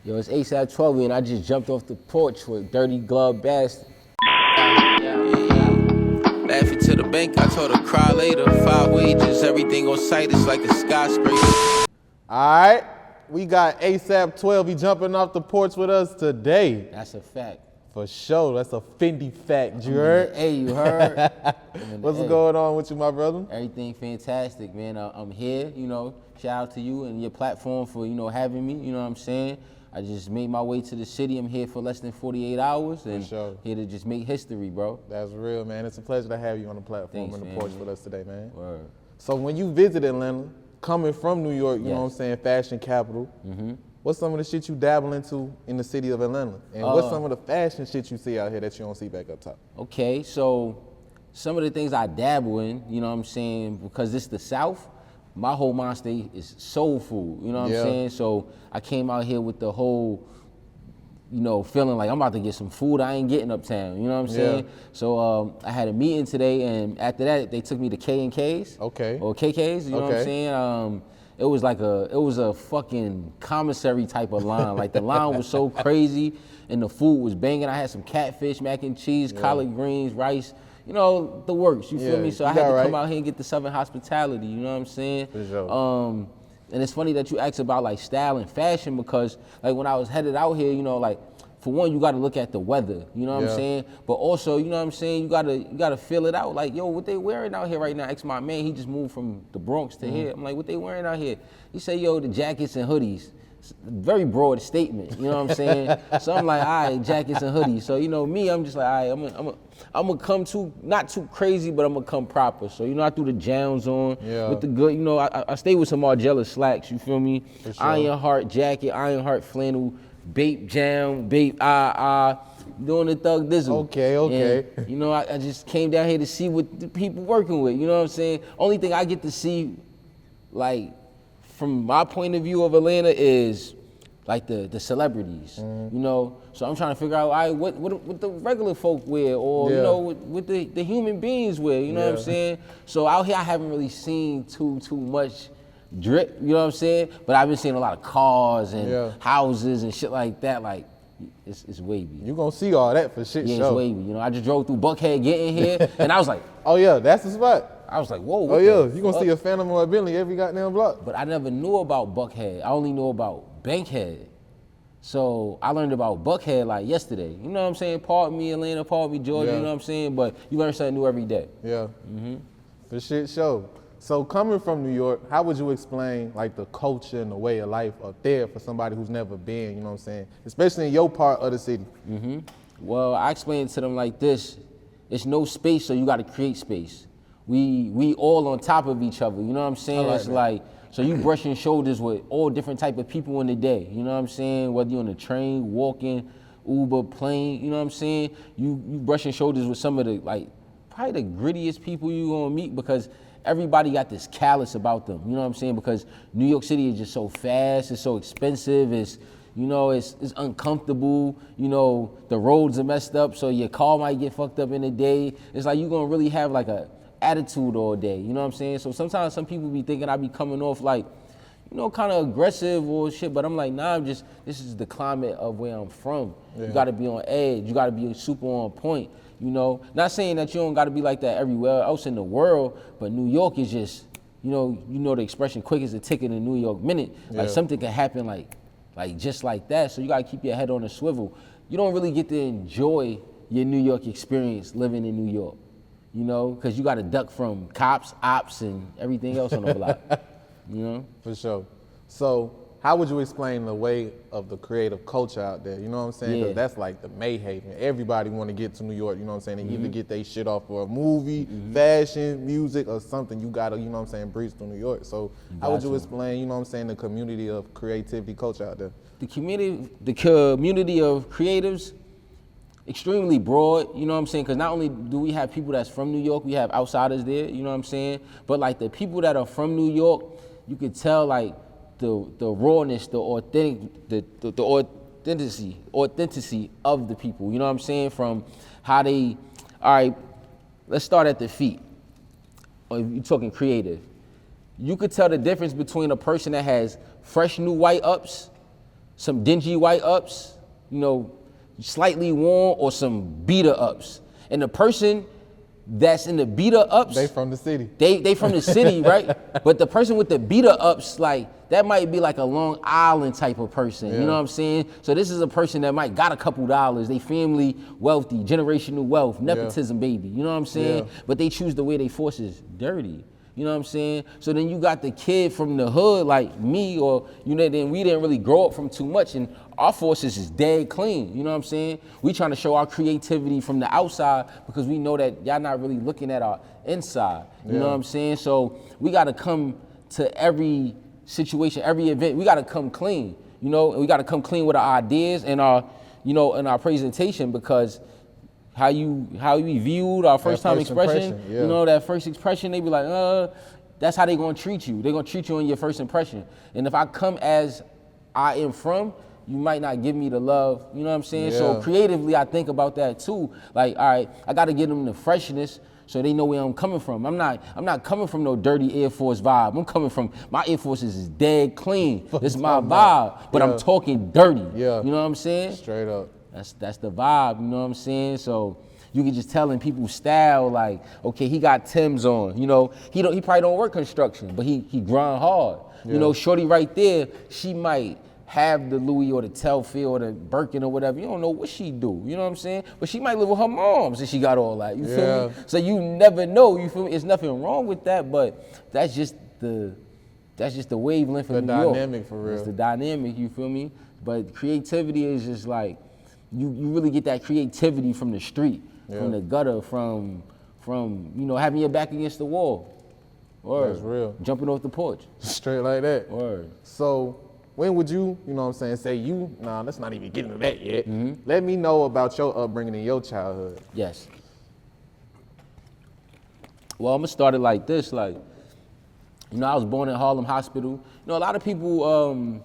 Yo, it's ASAP Twelvyy, and I just jumped off the porch with Dirty Glove Bastard. Laughing to the bank, I told her cry later. 5 wages, everything on sight is like a skyscraper. All right, we got ASAP Twelvyy jumping off the porch with us today. That's a fact. For sure, that's a Fendi fact, you heard? Hey, you heard? What's going on with you, my brother? Everything fantastic, man. I'm here, shout out to you and your platform for, having me, you know what I'm saying? I just made my way to the city. I'm here for less than 48 hours and here to just make history, bro. That's real, man. It's a pleasure to have you on the platform Thanks, and the man. porch with us today, man. Word. So when you visit Atlanta, coming from New York, you know what I'm saying, fashion capital, what's some of the shit you dabble into in the city of Atlanta? And what's some of the fashion shit you see out here that you don't see back up top? Okay, so some of the things I dabble in, you know what I'm saying, because it's the South, my whole mind state is soul food, you know what I'm saying? So I came out here with the whole, feeling like I'm about to get some food I ain't getting uptown, you know what I'm saying? So I had a meeting today, and after that, they took me to K&K's. Okay. Or KK's, you know what I'm saying? It was a fucking commissary type of line. Like the line was so crazy and the food was banging. I had some catfish, mac and cheese, collard greens, rice, the works, you feel me? So I had to come out here and get the Southern hospitality, you know what I'm saying? For sure. And it's funny that you asked about like style and fashion because like when I was headed out here, like for one, you gotta look at the weather, you know what I'm saying? But also, you know what I'm saying, you gotta feel it out. Like, yo, what they wearing out here right now? Ask my man, he just moved from the Bronx to here. I'm like, what they wearing out here? He say, yo, the jackets and hoodies. Very broad statement, you know what I'm saying? So I'm like, all right, jackets and hoodies. So, me, I'm just like, all right, I'm gonna come not too crazy, but I'm gonna come proper. So, I threw the jams on with the good, I stay with some Margiela slacks, you feel me? Sure. Ironheart jacket, Ironheart flannel, Bape jam, Bape doing the thug dizzle. Okay. And, I just came down here to see what the people working with, you know what I'm saying? Only thing I get to see, like, from my point of view of Atlanta is like the celebrities, So I'm trying to figure out what the regular folk wear or what the human beings wear, you know what I'm saying? So out here I haven't really seen too much drip, you know what I'm saying? But I've been seeing a lot of cars and houses and shit like that. Like it's wavy. You gonna see all that for shit Yeah, show. it's wavy. I just drove through Buckhead getting here and I was like, oh yeah, that's the spot. I was like, whoa. Oh yeah, you gonna see a Phantom or a Bentley every goddamn block. But I never knew about Buckhead. I only knew about Bankhead. So I learned about Buckhead like yesterday. You know what I'm saying? Pardon me, Atlanta, pardon me, Georgia, you know what I'm saying? But you learn something new every day. Yeah, for shit show. So coming from New York, how would you explain like the culture and the way of life up there for somebody who's never been, you know what I'm saying? Especially in your part of the city. Well, I explained to them like this. It's no space, so you gotta create space. We all on top of each other, you know what I'm saying? It's like, so you brushing shoulders with all different type of people in the day, you know what I'm saying? Whether you're on the train, walking, Uber, plane, you know what I'm saying? You brushing shoulders with some of the, like, probably the grittiest people you gonna meet because everybody got this callous about them, you know what I'm saying? Because New York City is just so fast, it's so expensive, it's uncomfortable, the roads are messed up, so your car might get fucked up in a day. It's like you're gonna really have like a attitude all day, you know what I'm saying? So sometimes some people be thinking I be coming off like, kind of aggressive or shit, but I'm like, nah, this is the climate of where I'm from. You gotta be on edge, you gotta be super on point, Not saying that you don't gotta be like that everywhere else in the world, but New York is just, the expression, quick as a ticket in New York minute. Like something can happen like just like that, so you gotta keep your head on a swivel. You don't really get to enjoy your New York experience living in New York. Because you got to duck from cops, ops, and everything else on the block, For sure. So how would you explain the way of the creative culture out there? You know what I'm saying? Because that's like the Mayhaven. Everybody want to get to New York, you know what I'm saying? They either get their shit off for a movie, fashion, music, or something. You got to, you know what I'm saying, breeze through New York. So how would you explain, you know what I'm saying, the community of creativity culture out there? The community of creatives, extremely broad, you know what I'm saying? Because not only do we have people that's from New York, we have outsiders there, you know what I'm saying? But like the people that are from New York, you could tell like the rawness, the authenticity of the people, you know what I'm saying? From how they, all right, let's start at the feet. Or if you're talking creative. You could tell the difference between a person that has fresh new white ups some dingy white ups, you know, slightly worn, or some beater ups. And the person that's in the beater ups, They from the city. They from the city, right? But the person with the beater ups, like, that might be like a Long Island type of person, you know what I'm saying? So this is a person that might got a couple dollars, they family wealthy, generational wealth, nepotism baby, you know what I'm saying? But they choose to wear their forces dirty. You know what I'm saying? So then you got the kid from the hood like me, or, you know, then we didn't really grow up from too much, and our forces is dead clean. You know what I'm saying? We trying to show our creativity from the outside because we know that y'all not really looking at our inside. You know what I'm saying? So we got to come to every situation, every event. We got to come clean. You know, and we got to come clean with our ideas and our, you know, and our presentation, because how you viewed our first time expression, you know, that first expression, they be like, that's how they gonna treat you. They gonna treat you on your first impression. And if I come as I am from, you might not give me the love, you know what I'm saying? So creatively, I think about that too. Like, all right, I gotta give them the freshness so they know where I'm coming from. I'm not coming from no dirty Air Force vibe. I'm coming from, my Air Forces is dead clean. This is my vibe, but I'm talking dirty. You know what I'm saying? Straight up. That's the vibe, you know what I'm saying? So you can just tell in people's style, like, okay, he got Tim's on, you know, he probably don't work construction, but he grind hard. You know, shorty right there, she might have the Louis or the Telfie or the Birkin or whatever. You don't know what she do, you know what I'm saying? But she might live with her mom since she got all that, you feel me? So you never know, you feel me? There's nothing wrong with that, but that's just the wavelength of New York. The dynamic for real. It's the dynamic, you feel me? But creativity is just like, you really get that creativity from the street, from the gutter, from you know, having your back against the wall. Or that's real. Jumping off the porch. Straight like that. Word. So when would you know what I'm saying, say you, nah, let's not even get into that yet. Let me know about your upbringing in your childhood. Yes. Well, I'm gonna start it like this, like, you know, I was born in Harlem Hospital. You know, a lot of people,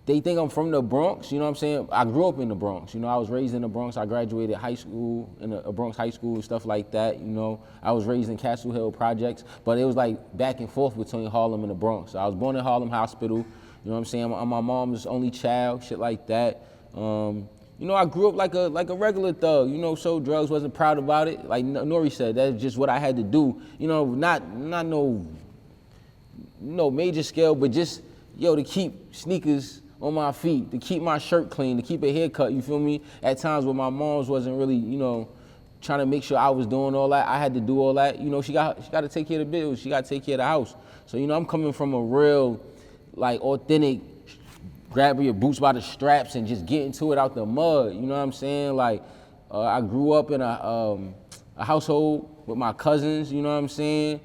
they think I'm from the Bronx, you know what I'm saying? I grew up in the Bronx, you know, I was raised in the Bronx. I graduated high school in a Bronx high school and stuff like that, you know. I was raised in Castle Hill projects, but it was like back and forth between Harlem and the Bronx. So I was born in Harlem Hospital, you know what I'm saying? I'm my mom's only child, shit like that. You know, I grew up like a regular thug, you know, sold drugs, wasn't proud about it. Like Nori said, that's just what I had to do. You know, not no major scale, but just, yo, to keep sneakers on my feet, to keep my shirt clean, to keep a haircut, you feel me? At times when my mom's wasn't really, you know, trying to make sure I was doing all that, I had to do all that. You know, she got to take care of the bills, she got to take care of the house. So, you know, I'm coming from a real, like, authentic, grab your boots by the straps and just get into it out the mud, you know what I'm saying? Like, I grew up in a household with my cousins, you know what I'm saying?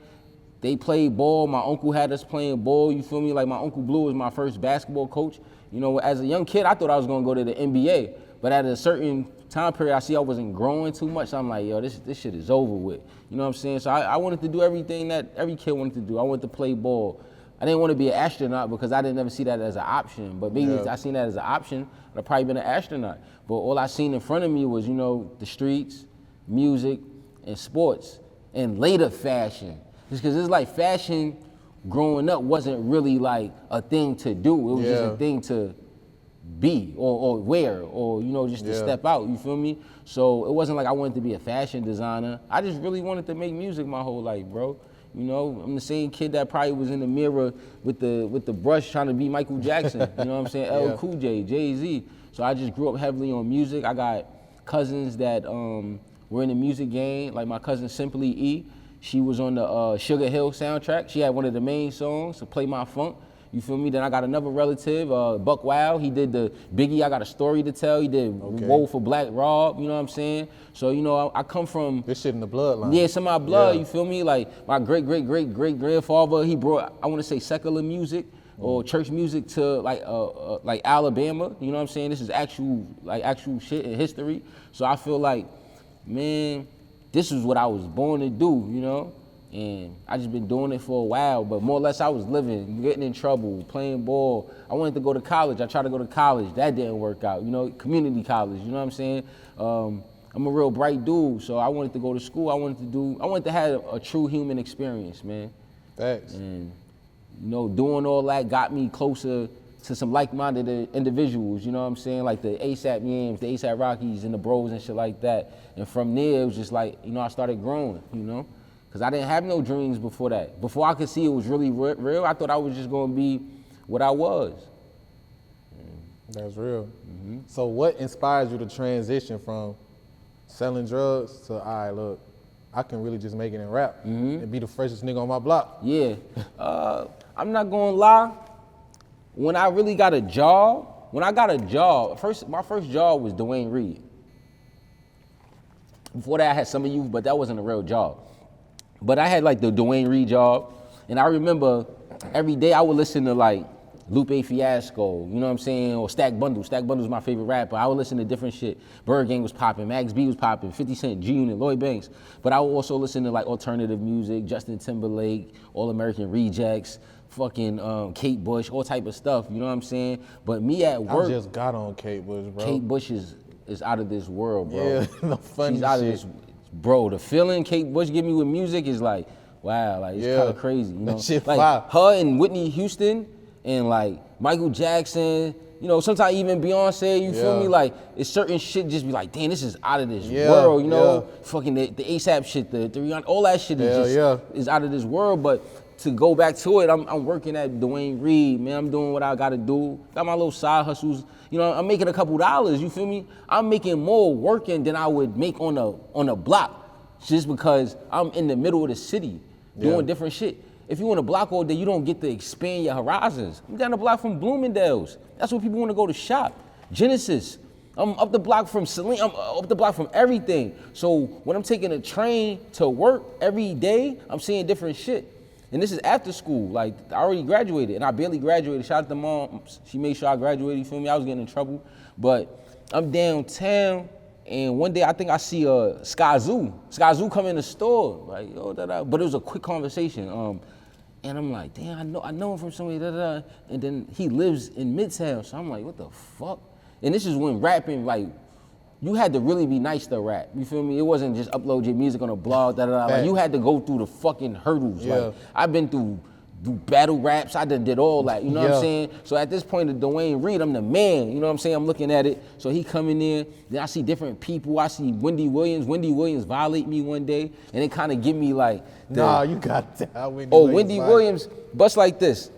They played ball, my uncle had us playing ball, you feel me? Like, my Uncle Blue was my first basketball coach. You know, as a young kid, I thought I was gonna go to the NBA, but at a certain time period, I wasn't growing too much. So I'm like, yo, this shit is over with. You know what I'm saying? So I wanted to do everything that every kid wanted to do. I wanted to play ball. I didn't want to be an astronaut because I didn't ever see that as an option. But maybe if I seen that as an option, I'd have probably been an astronaut. But all I seen in front of me was, you know, the streets, music, and sports, and later fashion. Just because it's like fashion growing up wasn't really like a thing to do. It was just a thing to be or wear or, you know, just to step out, you feel me? So it wasn't like I wanted to be a fashion designer. I just really wanted to make music my whole life, bro. You know, I'm the same kid that probably was in the mirror with the brush trying to be Michael Jackson, you know what I'm saying? LL Cool J, Jay-Z. So I just grew up heavily on music. I got cousins that were in the music game, like my cousin Simply E. She was on the Sugar Hill soundtrack. She had one of the main songs, to Play My Funk. You feel me? Then I got another relative, Buck Wild. He did the Biggie, I Got a Story to Tell. He did Woe for Black Rob, you know what I'm saying? So, you know, I come from... This shit in the bloodline. Yeah, it's in my blood, you feel me? Like, my great-great-great-great-grandfather, he brought, I want to say, secular music or church music to, like Alabama. You know what I'm saying? This is actual shit in history. So I feel like, man, this is what I was born to do, you know? And I just been doing it for a while, but more or less I was living, getting in trouble, playing ball. I wanted to go to college. I tried to go to college. That didn't work out, you know, community college, you know what I'm saying? I'm a real bright dude, so I wanted to go to school. I wanted to have a true human experience, man. Thanks. And, you know, doing all that got me closer to some like-minded individuals, you know what I'm saying? Like the ASAP Yams, the ASAP Rockies and the Bros and shit like that. And from there, it was just like, you know, I started growing, you know? Because I didn't have no dreams before that. Before I could see it was really real, I thought I was just gonna be what I was. That's real. So what inspires you to transition from selling drugs to, all right, look, I can really just make it in rap and be the freshest nigga on my block? Yeah, I'm not gonna lie. When I really got a job, my first job was Dwayne Reed. Before that, I had Summer Youth, but that wasn't a real job. But I had like the Dwayne Reed job, and I remember every day I would listen to like Lupe Fiasco, you know what I'm saying, or Stack Bundle. Stack Bundle's my favorite rapper. I would listen to different shit. Bird Gang was popping, Max B was popping, 50 Cent, G-Unit, Lloyd Banks. But I would also listen to like alternative music, Justin Timberlake, All American Rejects, fucking Kate Bush, all type of stuff, you know what I'm saying? But me at work— I just got on Kate Bush, bro. Kate Bush is out of this world, bro. Yeah, the funny She's out shit. of this, bro. The feeling Kate Bush give me with music is like, wow, like it's kind of crazy, you know? That shit like fire. her and Whitney Houston and like Michael Jackson, you know, sometimes even Beyonce, you feel me? Like, it's certain shit just be like, damn, this is out of this world, you know? Fucking the ASAP shit, the Rihanna, all that shit is is out of this world. But to go back to it, I'm working at Dwayne Reed, man. I'm doing what I gotta do. Got my little side hustles. You know, I'm making a couple dollars, you feel me? I'm making more working than I would make on a block, just because I'm in the middle of the city doing different shit. If you on a block all day, you don't get to expand your horizons. I'm down the block from Bloomingdale's. That's where people want to go to shop. Genesis. I'm up the block from Celine. I'm up the block from everything. So when I'm taking a train to work every day, I'm seeing different shit. And this is after school. Like, I already graduated, and I barely graduated. Shout out to mom. She made sure I graduated, you feel me? I was getting in trouble. But I'm downtown, and one day I think I see Skyzoo. Skyzoo come in the store. Like, yo, but it was a quick conversation. And I'm like, damn, I know him from somewhere, And then he lives in Midtown. So I'm like, what the fuck? And this is when rapping, like, you had to really be nice to rap. You feel me? It wasn't just upload your music on a blog, Like, you had to go through the fucking hurdles. Like, I've been through battle raps, I did all that, you know what I'm saying? So at this point of Dwayne Reed, I'm the man, you know what I'm saying? I'm looking at it. So he come in there, then I see different people. I see Wendy Williams. Wendy Williams violate me one day, and it kind of give me like, nah, you got that. Wendy Williams, bust like this.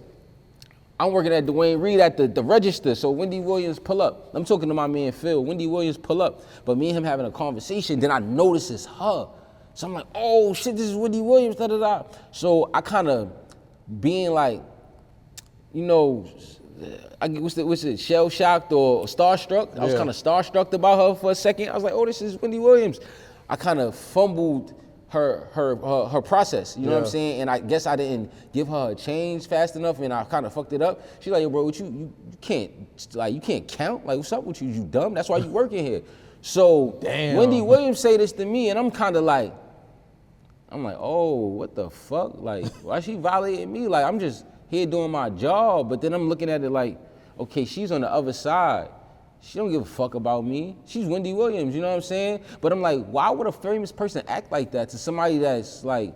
I'm working at Dwayne Reed at the register, so Wendy Williams pull up. I'm talking to my man Phil. Wendy Williams pull up, but me and him having a conversation, then I notice it's her. So I'm like, oh shit, this is Wendy Williams, So I kind of, being like, you know, what's it, shell shocked or starstruck? I was kind of starstruck about her for a second. I was like, oh, this is Wendy Williams. I kind of fumbled her process, you know what I'm saying? And I guess I didn't give her a change fast enough, and I kind of fucked it up. She's like, yo, bro, you can't count? Like, what's up with you? You dumb? That's why you working here. So Wendy Williams say this to me, and I'm kind of like, oh, what the fuck? Like, why she violating me? Like, I'm just here doing my job. But then I'm looking at it like, okay, she's on the other side. She don't give a fuck about me. She's Wendy Williams, you know what I'm saying? But I'm like, why would a famous person act like that to somebody that's like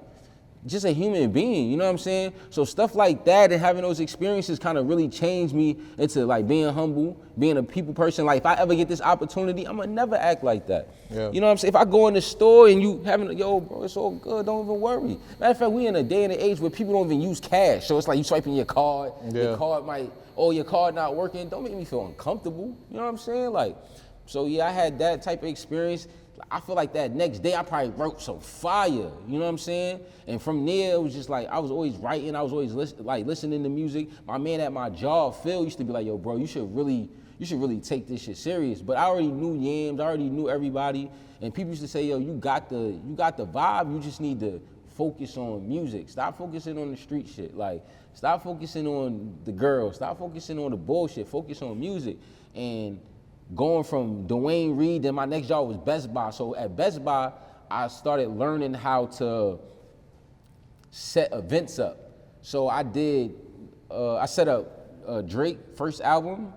just a human being, you know what I'm saying? So stuff like that and having those experiences kind of really changed me into like being humble, being a people person. Like, if I ever get this opportunity, I'm gonna never act like that. Yeah. You know what I'm saying? If I go in the store and you having, yo, bro, it's all good, don't even worry. Matter of fact, we in a day and an age where people don't even use cash. So it's like you swiping your card, your card might, your card not working. Don't make me feel uncomfortable. You know what I'm saying? Like, so yeah, I had that type of experience. I feel like that next day I probably wrote some fire, you know what I'm saying? And from there, it was just like, I was always writing, I was always listening to music. My man at my job, Phil, used to be like, yo, bro, you should really take this shit serious. But I already knew Yams, I already knew everybody. And people used to say, yo, you got the vibe, you just need to focus on music. Stop focusing on the street shit. Like, stop focusing on the girls, stop focusing on the bullshit, focus on music. And going from Dwayne Reed, then my next job was Best Buy. So at Best Buy, I started learning how to set events up. So I set up Drake first album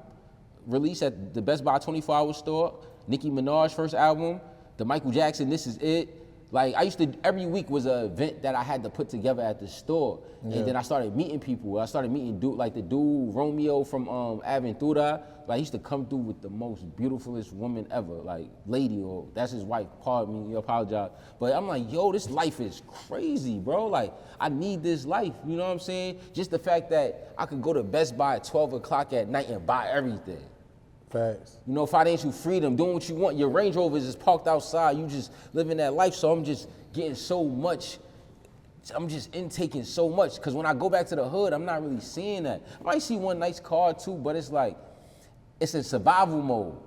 release at the Best Buy 24-hour store, Nicki Minaj first album, the Michael Jackson This Is It, Like I used to, every week was an event that I had to put together at the store. Yeah. And then I started meeting people. I started meeting like the dude Romeo from Aventura. Like he used to come through with the most beautifulest woman ever, like lady, or that's his wife, pardon me, you apologize. But I'm like, yo, this life is crazy, bro. Like I need this life, you know what I'm saying? Just the fact that I could go to Best Buy at 12 o'clock at night and buy everything. Facts. You know, financial freedom, doing what you want. Your Range Rover is just parked outside. You just living that life. So I'm just getting so much. I'm just intaking so much. Because when I go back to the hood, I'm not really seeing that. I might see one nice car too, but it's like, it's in survival mode.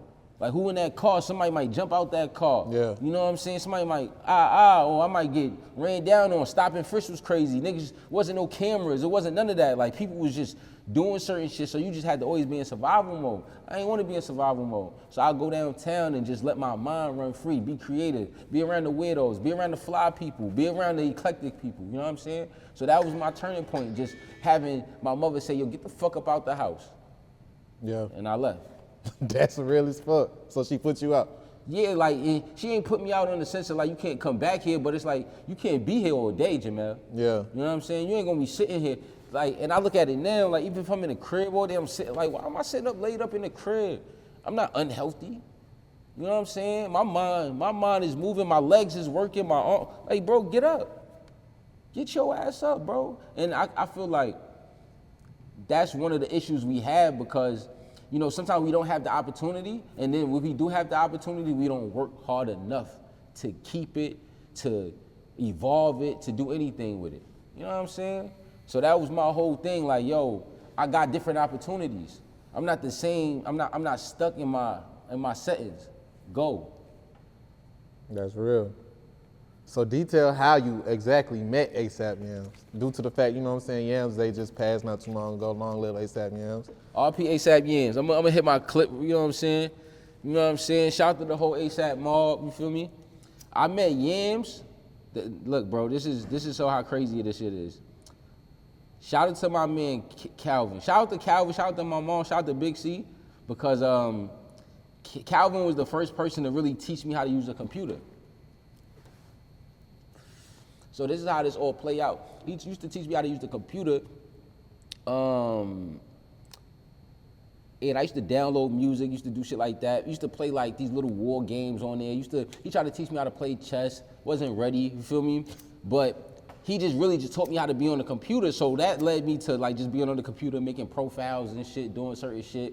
Like who in that car? Somebody might jump out that car. Yeah. You know what I'm saying? Somebody might, or I might get ran down on. Stop and frisk was crazy. Niggas, wasn't no cameras. It wasn't none of that. Like people was just doing certain shit, so you just had to always be in survival mode. I ain't want to be in survival mode. So I'll go downtown and just let my mind run free, be creative, be around the weirdos, be around the fly people, be around the eclectic people, you know what I'm saying? So that was my turning point, just having my mother say, yo, get the fuck up out the house. Yeah. And I left. That's real as fuck. So she put you out. Yeah, like she ain't put me out in the sense of like you can't come back here, but it's like you can't be here all day, Jamel. Yeah. You know what I'm saying? You ain't gonna be sitting here. Like, and I look at it now, like even if I'm in the crib all day, I'm sitting like, why am I sitting up laid up in the crib? I'm not unhealthy. You know what I'm saying? My mind is moving, my legs is working, my arm. Like, bro, get up. Get your ass up, bro. And I feel like that's one of the issues we have because, you know, sometimes we don't have the opportunity, and then when we do have the opportunity, we don't work hard enough to keep it, to evolve it, to do anything with it. You know what I'm saying? So that was my whole thing, like, yo, I got different opportunities. I'm not the same, I'm not stuck in my settings. Go. That's real. So detail how you exactly met ASAP Yams. Due to the fact, you know what I'm saying, Yams, they just passed not too long ago. Long live ASAP Yams. RP ASAP Yams. I'm gonna hit my clip, you know what I'm saying? You know what I'm saying? Shout out to the whole ASAP mob, you feel me? I met Yams. Look, bro, this is so how crazy this shit is. Shout out to my man Calvin. Shout out to Calvin, shout out to my mom, shout out to Big C, because Calvin was the first person to really teach me how to use a computer. So this is how this all play out. He used to teach me how to use the computer. And I used to download music, used to do shit like that. Used to play like these little war games on there. He tried to teach me how to play chess. Wasn't ready, you feel me? But he just really taught me how to be on the computer. So that led me to like just being on the computer, making profiles and shit, doing certain shit.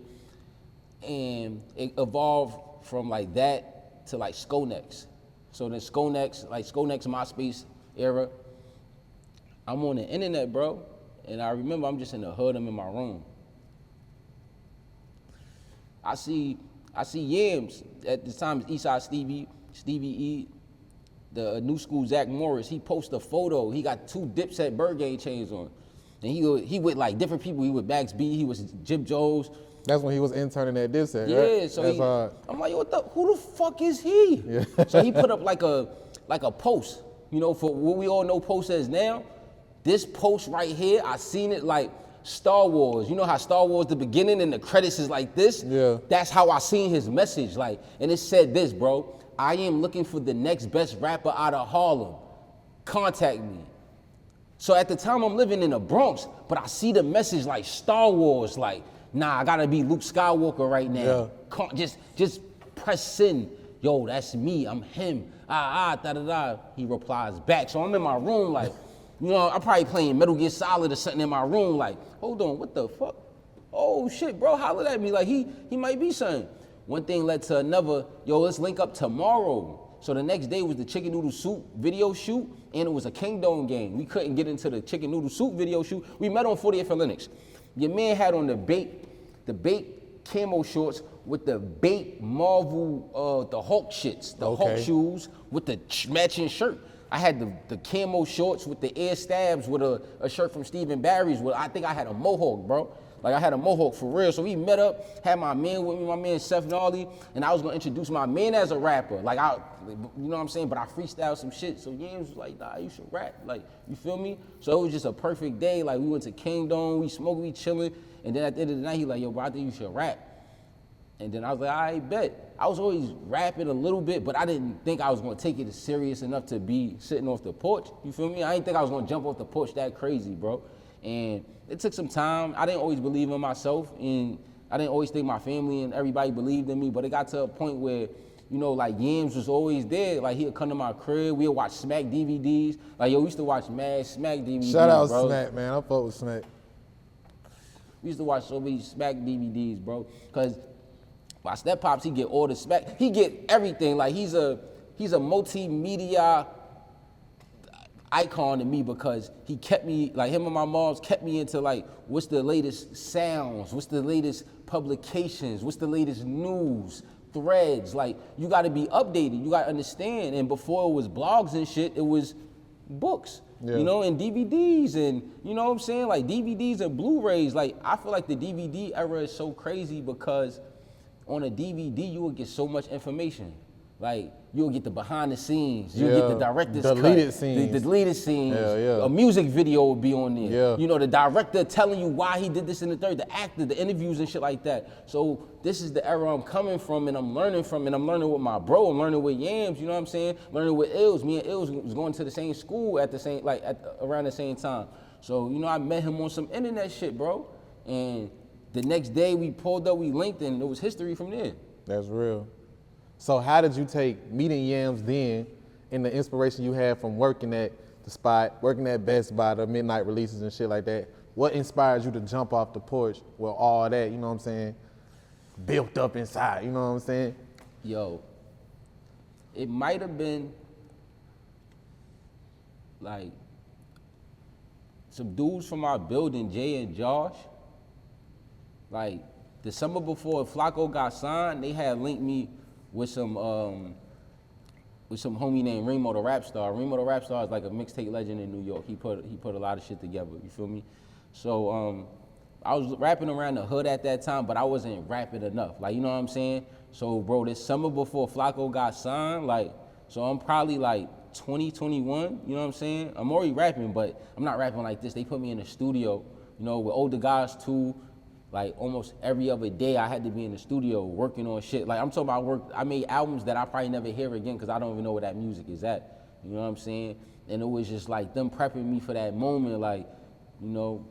And it evolved from like that to like Skonex. So then Skonex, MySpace era, I'm on the internet, bro. And I remember I'm just in the hood, I'm in my room. I see Yams, at the time it's Eastside Stevie E, the new school Zach Morris. He posted a photo, he got 2 Dipset Bird Gang chains on. And he with like different people, he with Max B, he was Jim Jones. That's when he was interning at Dipset, yeah, right? So I'm like, who the fuck is he? Yeah. So he put up like a post, you know, for what we all know post as now. This post right here, I seen it like Star Wars. You know how Star Wars, the beginning and the credits is like this? Yeah. That's how I seen his message, like, and it said this, bro. I am looking for the next best rapper out of Harlem. Contact me. So at the time I'm living in the Bronx, but I see the message like Star Wars, like, nah, I gotta be Luke Skywalker right now. Yeah. Just press send. Yo, that's me, I'm him. Da-da-da. He replies back. So I'm in my room like, you know, I'm probably playing Metal Gear Solid or something in my room like, hold on, what the fuck? Oh shit, bro, holler at me like he might be something. One thing led to another, yo, let's link up tomorrow. So the next day was the Chicken Noodle Soup video shoot, and it was a Kingdom game. We couldn't get into the Chicken Noodle Soup video shoot. We met on 48th and Lenox. Your man had on the bait camo shorts with the bait Marvel, the Hulk shits, the Hulk shoes with the matching shirt. I had the camo shorts with the air stabs with a shirt from Stephen Barry's. I think I had a mohawk, bro. Like I had a mohawk for real. So we met up, had my man with me, my man Seth Gnarly, and I was gonna introduce my man as a rapper. Like you know what I'm saying? But I freestyled some shit. So Yams was like, nah, you should rap. Like, you feel me? So it was just a perfect day. Like we went to Kingdom, we smoked, we chilling. And then at the end of the night, he like, yo, bro, I think you should rap. And then I was like, I bet. I was always rapping a little bit, but I didn't think I was gonna take it as serious enough to be sitting off the porch. You feel me? I didn't think I was gonna jump off the porch that crazy, bro. And it took some time. I didn't always believe in myself, and I didn't always think my family and everybody believed in me, but it got to a point where, you know, like Yams was always there. Like he'd come to my crib, we'd watch Smack DVDs. Like yo, we used to watch mad Smack DVDs, Shout out bro. Smack, man. I fuck with Smack. We used to watch so many Smack DVDs, bro. Cause my step pops, he get all the Smack, he get everything. Like he's a multimedia icon to me because he kept me, like him and my moms kept me into like, what's the latest sounds, what's the latest publications, what's the latest news, threads. Like you gotta be updated, you gotta understand. And before it was blogs and shit, it was books. Yeah. You know, and DVDs and, you know what I'm saying? Like DVDs and Blu-rays. Like I feel like the DVD era is so crazy because on a DVD you will get so much information. Like you'll get the behind the scenes, you'll get the director's deleted cut, scenes. the deleted scenes, Yeah. a music video will be on there. Yeah. You know, the director telling you why he did this and the third, the actor, the interviews and shit like that. So this is the era I'm coming from and I'm learning from, and I'm learning with my bro, I'm learning with Yams, you know what I'm saying? Learning with Ills. Me and Ills was going to the same school at the same, around the same time. So, you know, I met him on some internet shit, bro. And the next day we pulled up, we linked, and it was history from there. That's real. So how did you take meeting Yams then and the inspiration you had from working at the spot, working at Best Buy, the midnight releases and shit like that? What inspired you to jump off the porch with all that, you know what I'm saying, built up inside, you know what I'm saying? Yo, it might have been like some dudes from our building, Jay and Josh. Like the summer before Flacco got signed, they had linked me with some homie named Remo the Rap Star. Remo the Rap Star is like a mixtape legend in New York. He put a lot of shit together, you feel me? So I was rapping around the hood at that time, but I wasn't rapping enough. Like, you know what I'm saying? So bro, this summer before Flacco got signed, like, so I'm probably like 20, 21, you know what I'm saying? I'm already rapping, but I'm not rapping like this. They put me in the studio, you know, with older guys too. Like almost every other day I had to be in the studio working on shit. Like I'm talking about work, I made albums that I probably never hear again because I don't even know where that music is at. You know what I'm saying? And it was just like them prepping me for that moment, like, you know,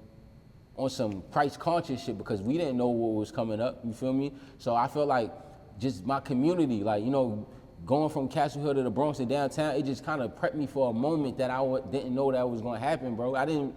on some price conscious shit because we didn't know what was coming up, you feel me? So I felt like just my community, like, you know, going from Castle Hill to the Bronx and downtown, it just kind of prepped me for a moment that I didn't know that was gonna happen, bro. I didn't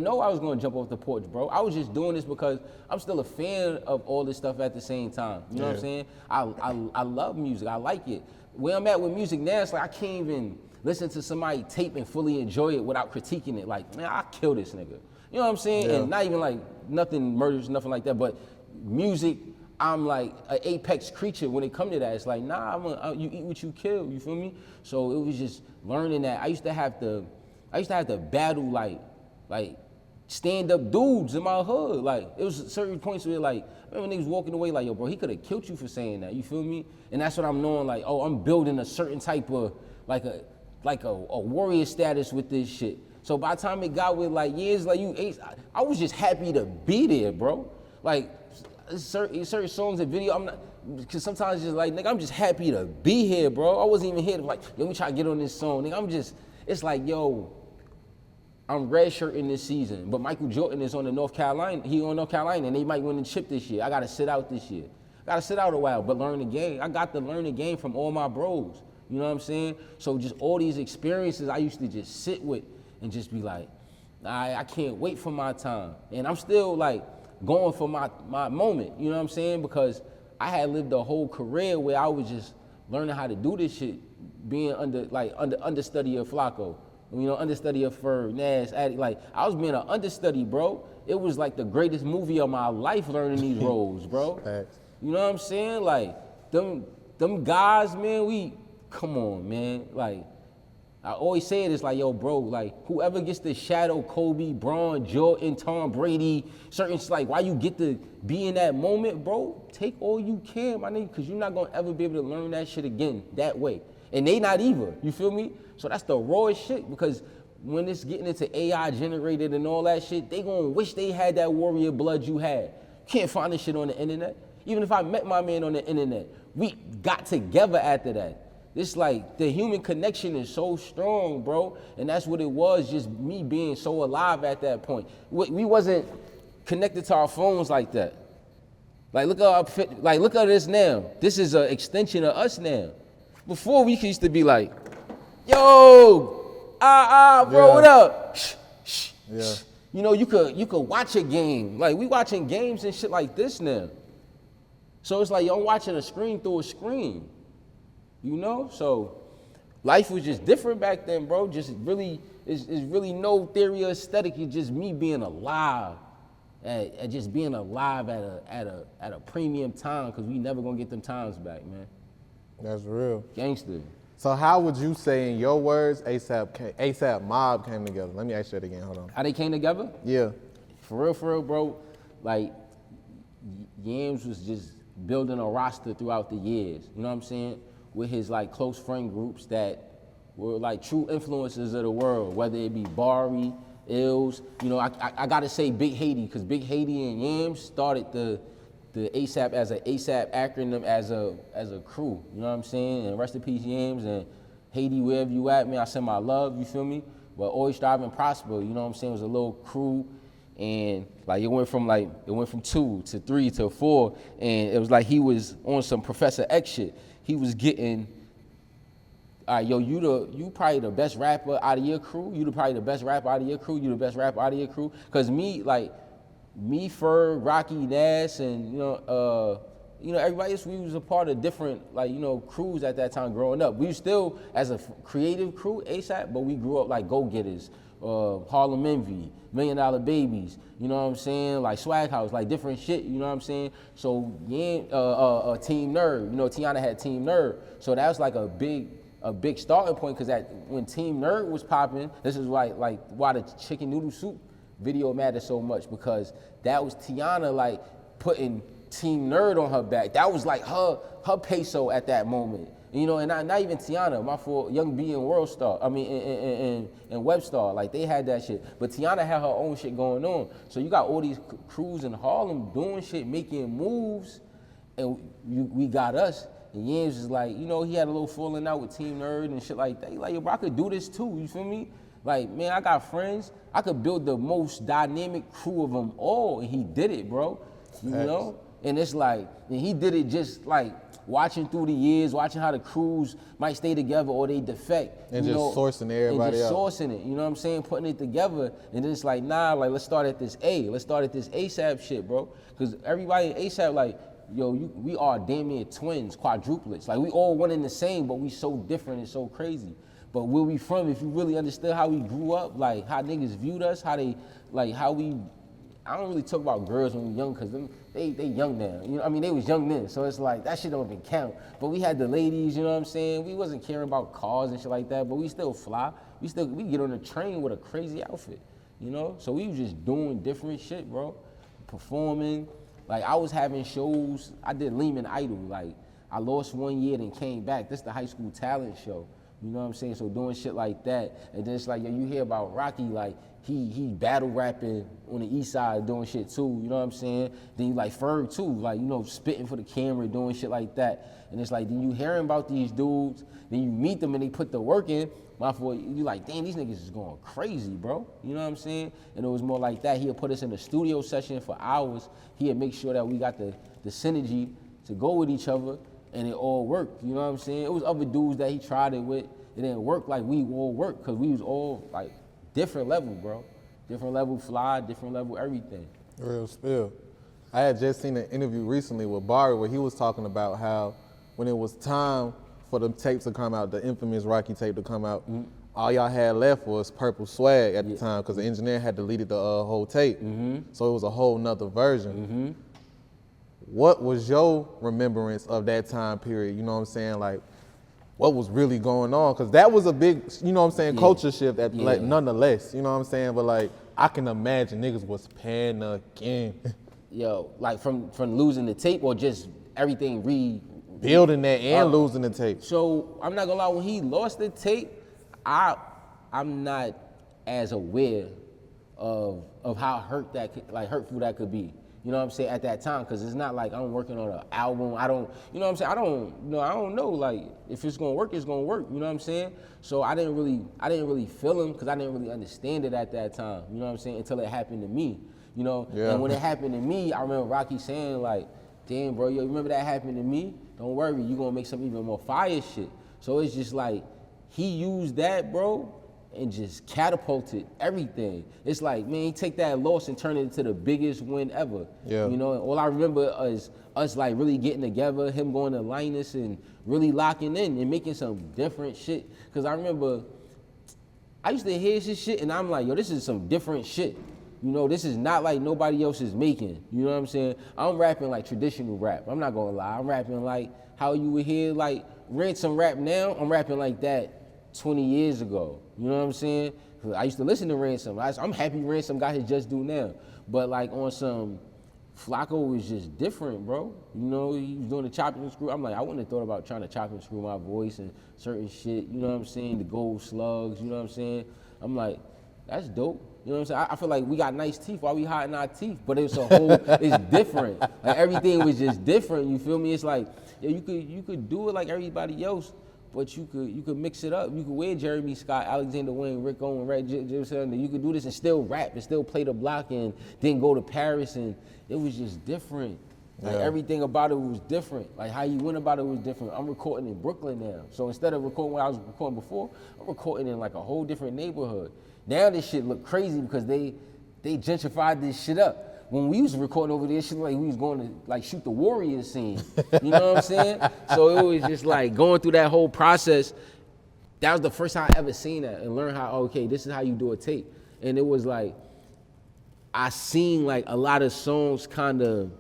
know I was gonna jump off the porch, bro. I was just doing this because I'm still a fan of all this stuff at the same time. You know what I'm saying? I love music, I like it. Where I'm at with music now, it's like I can't even listen to somebody tape and fully enjoy it without critiquing it. Like, man, I kill this nigga. You know what I'm saying? Yeah. And not even like nothing murders, nothing like that, but music, I'm like an apex creature when it come to that. It's like, nah, you eat what you kill, you feel me? So it was just learning that. I used to have to battle like stand-up dudes in my hood. Like, it was certain points where like, I remember niggas walking away like, yo, bro, he could have killed you for saying that, you feel me? And that's what I'm knowing, like, oh, I'm building a certain type of, like a warrior status with this shit. So by the time it got with like years, like you ate, I was just happy to be there, bro. Like, certain songs and video, I'm not, because sometimes it's just like, nigga, I'm just happy to be here, bro. I wasn't even here to like, yo, let me try to get on this song. Nigga, it's like, yo, I'm redshirting this season, but Michael Jordan is on the North Carolina, and they might win the chip this year. I gotta sit out this year. I gotta sit out a while, but learn the game. I got to learn the game from all my bros. You know what I'm saying? So just all these experiences I used to just sit with and just be like, I can't wait for my time. And I'm still like, going for my moment, you know what I'm saying? Because I had lived a whole career where I was just learning how to do this shit, being understudy of Flacco, you know, understudy of Ferg, Nast, like I was being an understudy, bro. It was like the greatest movie of my life learning these roles, bro. You know what I'm saying? Like them guys, man, come on, man. Like I always say it, it's like, yo, bro, like, whoever gets to shadow Kobe, Braun, Jordan, Tom Brady, like, why you get to be in that moment, bro, take all you can, my nigga, because you're not going to ever be able to learn that shit again that way. And they not either, you feel me? So that's the rawest shit, because when it's getting into AI generated and all that shit, they going to wish they had that warrior blood you had. You can't find this shit on the internet. Even if I met my man on the internet, we got together after that. It's like the human connection is so strong, bro. And that's what it was, just me being so alive at that point. We wasn't connected to our phones like that. Like look at this now. This is an extension of us now. Before we used to be like, yo, bro, what up? Shh. You know, you could watch a game. Like we watching games and shit like this now. So it's like, yo, I'm watching a screen through a screen. You know? So life was just different back then, bro. Just really, it's really no theory or aesthetic. It's just me being alive. And just being alive at a premium time, because we never gonna get them times back, man. That's real. Gangster. So how would you say, in your words, ASAP Mob came together? Let me ask you that again, hold on. How they came together? Yeah. For real, bro. Like, Yams was just building a roster throughout the years, you know what I'm saying? With his like close friend groups that were like true influences of the world, whether it be Bari, Ills, you know, I gotta say Big Haiti, because Big Haiti and Yams started the ASAP as an ASAP acronym as a crew, you know what I'm saying? And rest in peace Yams, and Haiti, wherever you at, man, I send my love, you feel me? But always strive and prosper, you know what I'm saying? It was a little crew, and like it went from 2 to 3 to 4, and it was like he was on some Professor X shit. He was getting, all right, yo, you probably the best rapper out of your crew. You probably the best rapper out of your crew. You the best rapper out of your crew. Cause me, Ferg, Rocky, Nast, and you know, everybody else, we was a part of different crews at that time growing up. We was still as a creative crew, ASAP, but we grew up like go-getters, Harlem Envy, $1 Million Babies, you know what I'm saying? Like Swag House, like different shit, you know what I'm saying? So yeah, Team Nerd, you know, Tiana had Team Nerd. So that was like a big starting point, because when Team Nerd was popping, this is why the chicken noodle soup video mattered so much, because that was Tiana like putting Team Nerd on her back. That was like her peso at that moment. You know, and not even Tiana, my fault, Young B and World Star, and Webstar, like they had that shit. But Tiana had her own shit going on. So you got all these crews in Harlem doing shit, making moves, and we got us. And Yams is like, you know, he had a little falling out with Team Nerd and shit like that. He like, yo, bro, I could do this too, you feel me? Like, man, I got friends. I could build the most dynamic crew of them all, and he did it, bro. You know? And it's like, and he did it just like watching through the years, watching how the crews might stay together or they defect. And you just know, sourcing everybody and just out. sourcing it, you know what I'm saying? Putting it together, and then it's like, nah, like let's start at this let's start at this ASAP shit, bro. Because everybody in ASAP, like, yo, we are damn near twins, quadruplets. Like we all one and the same, but we so different and so crazy. But where we from, if you really understood how we grew up, like how niggas viewed us, how they, like how we, I don't really talk about girls when we young, because they young now. You know, I mean, they was young then, so it's like, that shit don't even count. But we had the ladies, you know what I'm saying? We wasn't caring about cars and shit like that, but we still fly. We get on the train with a crazy outfit, you know? So we was just doing different shit, bro. Performing. Like I was having shows, I did Lehman Idol. Like I lost 1 year and came back. This the high school talent show. You know what I'm saying? So doing shit like that. And then it's like, yo, you hear about Rocky, like he battle rapping on the east side doing shit too, you know what I'm saying? Then you like Ferg too, like, you know, spitting for the camera, doing shit like that. And it's like, then you hearing about these dudes, then you meet them and they put the work in, you like, damn, these niggas is going crazy, bro. You know what I'm saying? And it was more like that. He'll put us in a studio session for hours. He'll make sure that we got the synergy to go with each other, and it all worked, you know what I'm saying? It was other dudes that he tried it with. It didn't work like we all worked, because we was all like different level, bro. Different level fly, different level everything. Real spill. I had just seen an interview recently with Bari where he was talking about how when it was time for the tapes to come out, the infamous Rocky tape to come out, all y'all had left was Purple Swag at the time, because the engineer had deleted the whole tape. So it was a whole nother version. What was your remembrance of that time period? You know what I'm saying? Like, what was really going on? Because that was a big, you know what I'm saying, culture shift like, nonetheless, you know what I'm saying? But like, I can imagine niggas was panicking. Yo, like from losing the tape, or just everything building that and losing the tape. So I'm not gonna lie, when he lost the tape, I'm not as aware of how hurtful that could be. You know what I'm saying, at that time, because it's not like I'm working on an album. I don't, you know what I'm saying, I don't know, like, if it's gonna work, it's gonna work, you know what I'm saying? So I didn't really feel him, because I didn't really understand it at that time, you know what I'm saying, until it happened to me, you know? Yeah. And when it happened to me, I remember Rocky saying, like, damn, bro, yo, remember that happened to me? Don't worry, you gonna make some even more fire shit. So it's just like, he used that, bro, and just catapulted everything. It's like, man, he take that loss and turn it into the biggest win ever. Yeah. You know, and all I remember is us like really getting together, him going to Linus and really locking in and making some different shit. Cause I remember, I used to hear his shit and I'm like, yo, this is some different shit. You know, this is not like nobody else is making. You know what I'm saying? I'm rapping like traditional rap. I'm not gonna lie. I'm rapping like how you would hear like Ransom rap now. I'm rapping like that 20 years ago. You know what I'm saying? I used to listen to Ransom. I'm happy Ransom got his Just Do Now. But like on some, Flacco was just different, bro. You know, he was doing the chopping and screw. I'm like, I wouldn't have thought about trying to chop and screw my voice and certain shit. You know what I'm saying? The gold slugs, you know what I'm saying? I'm like, that's dope. You know what I'm saying? I feel like we got nice teeth while we hiding our teeth, but it's a whole, it's different. Like everything was just different, you feel me? It's like, yeah, you could do it like everybody else, but you could mix it up. You could wear Jeremy Scott, Alexander Wayne, Rick Owen, Red Jim. You could do this and still rap and still play the block and then go to Paris, and it was just different. Like everything about it was different. Like how you went about it was different. I'm recording in Brooklyn now. So instead of recording where I was recording before, I'm recording in like a whole different neighborhood. Now this shit look crazy because they gentrified this shit up. When we was recording over there, shit like we was going to like shoot the Warriors scene. You know what I'm saying? So it was just like going through that whole process. That was the first time I ever seen that and learned how, okay, this is how you do a tape. And it was like, I seen like a lot of songs kind of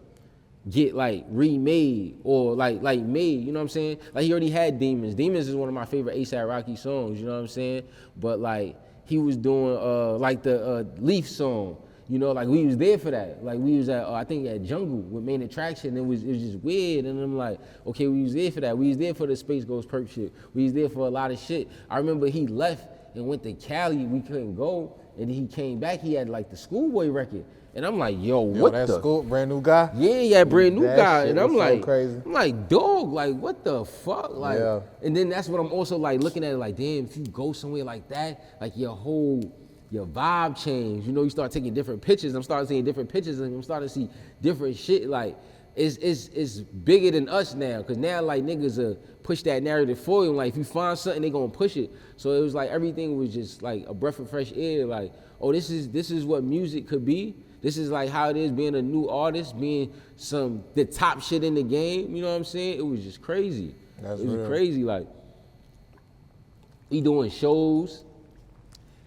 get like remade or like made, you know what I'm saying? Like he already had Demons. Demons is one of my favorite A$AP Rocky songs, you know what I'm saying? But like he was doing like the Leaf song, you know, like we was there for that. Like we was at, I think at Jungle with Main Attraction. It was just weird. And I'm like, okay, we was there for that. We was there for the Space Ghost Perk shit. We was there for a lot of shit. I remember he left and went to Cali. We couldn't go. And he came back. He had like the Schoolboy record. And I'm like, yo, what that the? School, brand new guy? Yeah, yeah, brand new guy. And I'm like, so crazy. I'm like, dog, like what the fuck? Like, and then that's what I'm also like looking at it like, damn, if you go somewhere like that, like your vibe change. You know, you start taking different pictures. I'm starting seeing different pictures and I'm starting to see different shit. Like, it's bigger than us now. Because now, like, niggas push that narrative for you. Like, if you find something, they gonna push it. So it was like everything was just like a breath of fresh air. Like, oh, this is what music could be. This is like how it is being a new artist, being the top shit in the game. You know what I'm saying? It was just crazy. That's it was real. crazy. Like, we doing shows.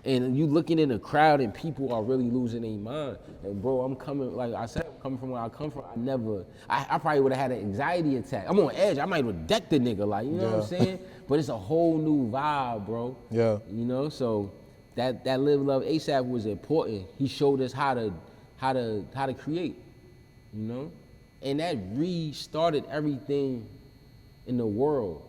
And you looking in the crowd and people are really losing their mind. And bro, I'm coming, like I said, I'm coming from where I come from. I probably would have had an anxiety attack. I'm on edge. I might have decked the nigga, like, you know what I'm saying? But it's a whole new vibe, bro. Yeah. You know, so that Live Love A$AP was important. He showed us how to create, you know? And that restarted everything in the world.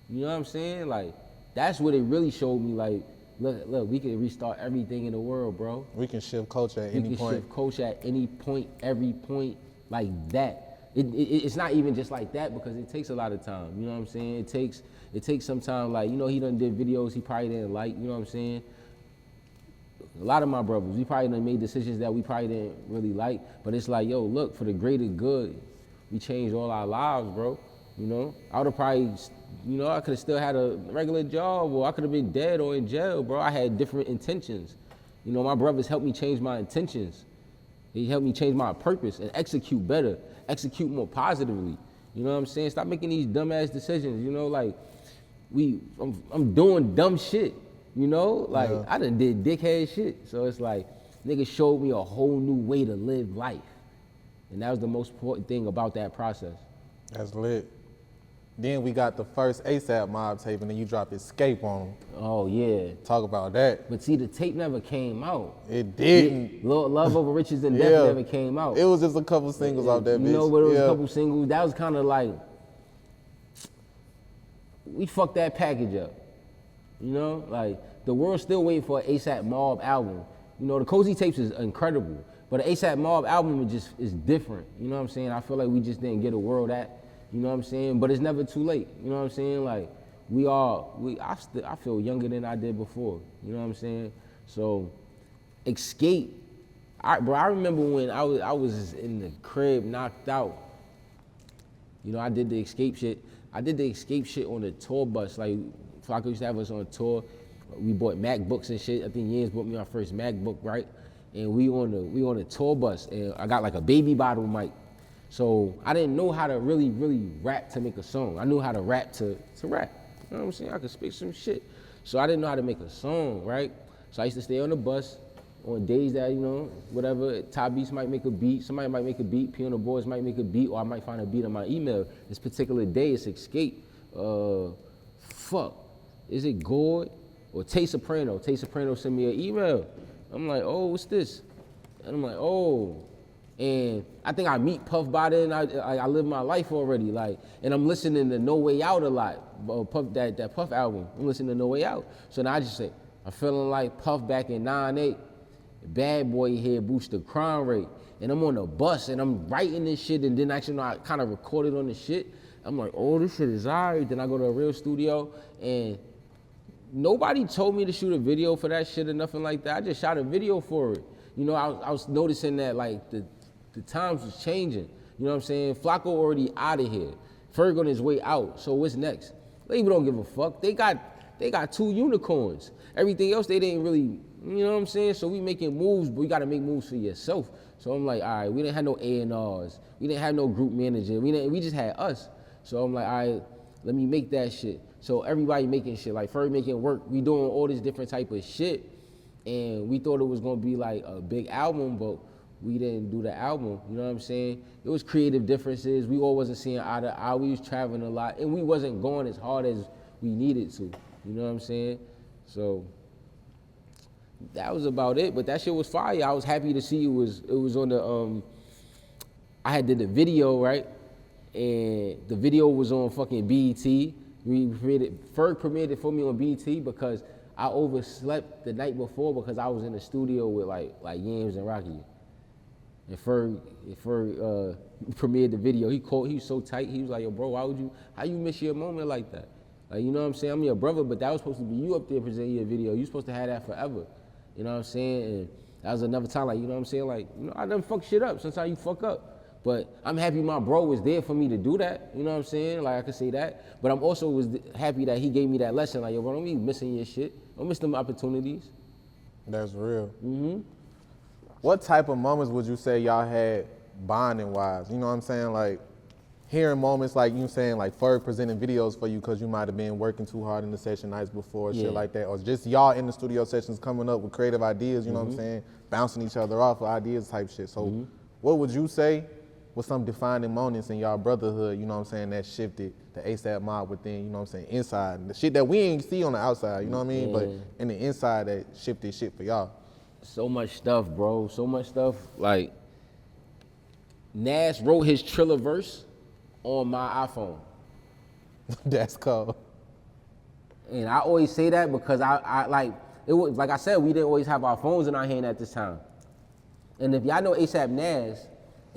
You know what I'm saying? Like, that's what it really showed me, like, Look, we can restart everything in the world, bro. We can shift culture at any point. We can shift culture at any point, every point, like that. It's not even just like that because it takes a lot of time. You know what I'm saying? It takes some time. Like, you know, he done did videos he probably didn't like. You know what I'm saying? A lot of my brothers, we probably done made decisions that we probably didn't really like. But it's like, yo, look, for the greater good, we changed all our lives, bro. You know, I would have probably, you know, I could have still had a regular job or I could have been dead or in jail, bro. I had different intentions. You know, my brothers helped me change my intentions. They helped me change my purpose and execute better, execute more positively. You know what I'm saying? Stop making these dumbass decisions, you know, like I'm doing dumb shit, you know? Like I done did dickhead shit. So it's like, niggas showed me a whole new way to live life. And that was the most important thing about that process. That's lit. Then we got the first A$AP Mob tape, and then you drop Escape on them. Oh, yeah. Talk about that. But see, the tape never came out. It didn't. Love Over Riches and Death never came out. It was just a couple singles off that bitch. You know, but it was a couple singles. That was kind of like, we fucked that package up. You know, like, the world's still waiting for an A$AP Mob album. You know, the Cozy tapes is incredible. But the ASAP Mob album is different. You know what I'm saying? I feel like we just didn't get a world at. You know what I'm saying? But it's never too late. You know what I'm saying? Like I feel younger than I did before. You know what I'm saying? So escape. I remember when I was in the crib knocked out. You know, I did the escape shit. I did the escape shit on the tour bus. Like Flacco used to have us on tour. We bought MacBooks and shit. I think Yams bought me my first MacBook, right? And we on the tour bus, and I got like a baby bottle mic. So I didn't know how to really rap to make a song. I knew how to rap to rap. You know what I'm saying? I could speak some shit. So I didn't know how to make a song, right? So I used to stay on the bus on days that, you know, whatever, Top Beats might make a beat, somebody might make a beat, P on the Boards might make a beat, or I might find a beat on my email. This particular day, it's Escape. Is it Gord or Tay Soprano? Tay Soprano sent me an email. I'm like, oh, what's this? And I'm like, oh. And I think I meet Puff by then. I live my life already, like, and I'm listening to No Way Out a lot. Puff, that Puff album. I'm listening to No Way Out. So now I just say, I'm feeling like Puff back in 9-8. Bad boy here boost the crime rate. And I'm on the bus and I'm writing this shit, and then actually, you know, I kind of recorded on the shit. I'm like, oh, this shit is alright. Then I go to a real studio, and nobody told me to shoot a video for that shit or nothing like that. I just shot a video for it. You know, I was noticing that like the times was changing. You know what I'm saying? Flacco already out of here. Ferg on his way out. So what's next? Label don't give a fuck. They got 2 unicorns. Everything else they didn't really, you know what I'm saying? So we making moves, but we gotta make moves for yourself. So I'm like, all right, we didn't have no A&Rs. We didn't have no group manager. We just had us. So I'm like, all right, let me make that shit. So everybody making shit, like Ferg making work. We doing all this different type of shit. And we thought it was gonna be like a big album, but we didn't do the album, you know what I'm saying? It was creative differences. We all wasn't seeing eye to eye. We was traveling a lot, and we wasn't going as hard as we needed to, you know what I'm saying? So that was about it, but that shit was fire. I was happy to see it was on the, I had did the video, right? And the video was on fucking BET. Ferg premiered it for me on BET because I overslept the night before because I was in the studio with like Yams and Rocky. And Ferg premiered the video. He was so tight. He was like, yo, bro, how you miss your moment like that? Like, you know what I'm saying? I'm your brother, but that was supposed to be you up there presenting your video. You supposed to have that forever. You know what I'm saying? And that was another time, like, you know what I'm saying? Like, you know, I done fuck shit up. Sometimes you fuck up. But I'm happy my bro was there for me to do that. You know what I'm saying? Like, I could say that. But I'm also was happy that he gave me that lesson. Like, yo, bro, don't be missing your shit. Don't miss them opportunities. That's real. Mm-hmm. What type of moments would you say y'all had bonding wise? You know what I'm saying? Like hearing moments like you saying like Ferg presenting videos for you because you might have been working too hard in the session nights before, shit like that. Or just y'all in the studio sessions coming up with creative ideas, you know what I'm saying? Bouncing each other off of ideas type shit. So what would you say was some defining moments in y'all brotherhood, you know what I'm saying, that shifted the ASAP Mob within, you know what I'm saying, inside. The shit that we ain't see on the outside, you know what I mean? But in the inside that shifted shit for y'all. So much stuff, bro. So much stuff. Like, Nast wrote his Triller verse on my iPhone. That's cool. And I always say that because I like, it was, like I said, we didn't always have our phones in our hand at this time. And if y'all know ASAP Nast,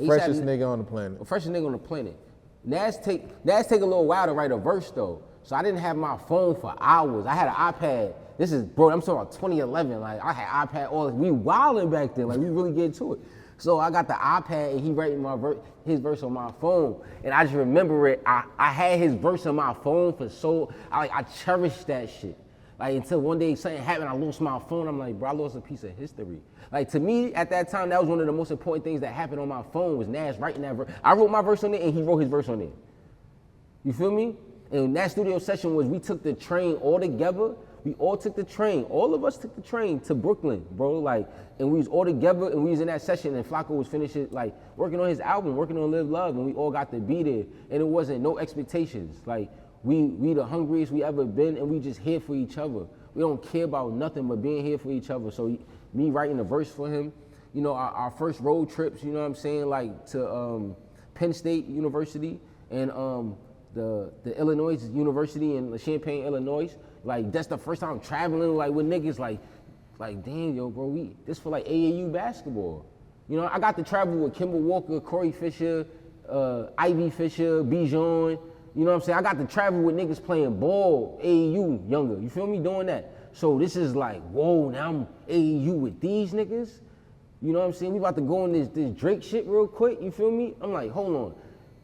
freshest nigga on the planet. Freshest nigga on the planet. Nast take a little while to write a verse though. So I didn't have my phone for hours. I had an iPad. This is, bro, I'm talking about 2011. Like, I had iPad, all this. We wilding back then. Like, we really get to it. So I got the iPad, and he writing his verse on my phone. And I just remember it. I had his verse on my phone for I cherished that shit. Like, until one day something happened, I lost my phone. I'm like, bro, I lost a piece of history. Like, to me, at that time, that was one of the most important things that happened on my phone was Nast writing that verse. I wrote my verse on it, and he wrote his verse on it. You feel me? And that studio session was we took the train all together. We all took the train. All of us took the train to Brooklyn, bro. Like, and we was all together, and we was in that session, and Flacco was finishing, like, working on his album, working on Live Love, and we all got to be there. And it wasn't no expectations. Like, we the hungriest we ever been, and we just here for each other. We don't care about nothing but being here for each other. So me writing a verse for him, you know, our first road trips, you know what I'm saying, like to Penn State University and the Illinois University in Champaign, Illinois. Like, that's the first time I'm traveling, like, with niggas, like, damn, yo, bro, this for, like, AAU basketball. You know, I got to travel with Kimber Walker, Corey Fisher, Ivy Fisher, Bijan. You know what I'm saying? I got to travel with niggas playing ball, AAU, younger. You feel me? Doing that. So this is like, whoa, now I'm AAU with these niggas. You know what I'm saying? We about to go on this Drake shit real quick. You feel me? I'm like, hold on.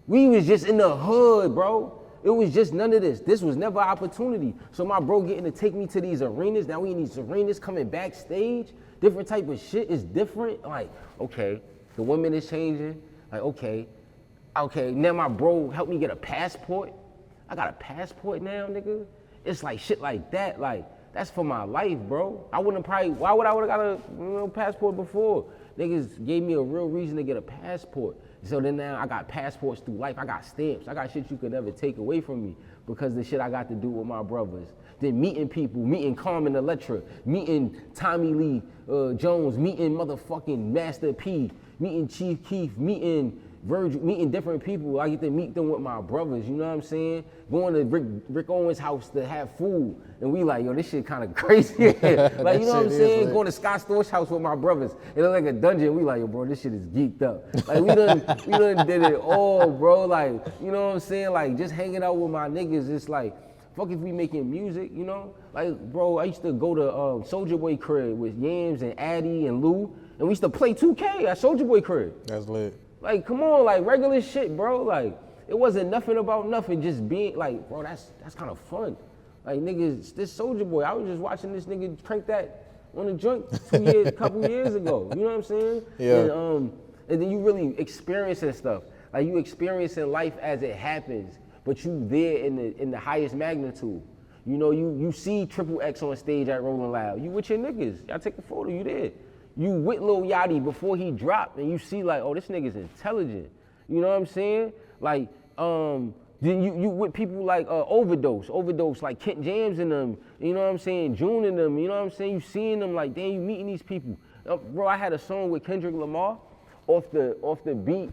We was just in the hood, bro. It was just none of this. This was never an opportunity. So my bro getting to take me to these arenas. Now we in these arenas coming backstage. Different type of shit is different. Like, okay, the women is changing. Like, okay. Now my bro helped me get a passport. I got a passport now, nigga. It's like shit like that. Like, that's for my life, bro. Why would I would've got a passport before? Niggas gave me a real reason to get a passport. So then now I got passports through life. I got stamps. I got shit you could never take away from me because the shit I got to do with my brothers. Then meeting people, meeting Carmen Electra, meeting Tommy Lee Jones, meeting motherfucking Master P, meeting Chief Keef, meeting Virgil, meeting different people. I get to meet them with my brothers, you know what I'm saying? Going to Rick Owens' house to have food. And we like, yo, this shit kind of crazy. Like, you know what I'm saying? Going to Scott Storch's house with my brothers. It look like a dungeon. We like, yo, bro, this shit is geeked up. Like, we done did it all, bro. Like, you know what I'm saying? Like, just hanging out with my niggas, it's like, fuck if we making music, you know? Like, bro, I used to go to Soulja Boy crib with Yams and Addy and Lou, and we used to play 2K at Soulja Boy crib. That's lit. Like, come on, like regular shit, bro. Like, it wasn't nothing about nothing, just being like, bro, that's kind of fun. Like, niggas, this Soulja Boy, I was just watching this nigga crank that on the joint a couple years ago. You know what I'm saying? Yeah. And then you really experiencing stuff. Like, you experiencing life as it happens, but you there in the highest magnitude. You know, you see Triple X on stage at Rolling Loud. You with your niggas. Y'all take a photo, you there. You with Lil Yachty before he dropped, and you see like, oh, this nigga's intelligent. You know what I'm saying? Like, then you with people like Overdose, like Kent Jams and them. You know what I'm saying? June and them. You know what I'm saying? You seeing them like, damn, you meeting these people. Bro, I had a song with Kendrick Lamar off the beat.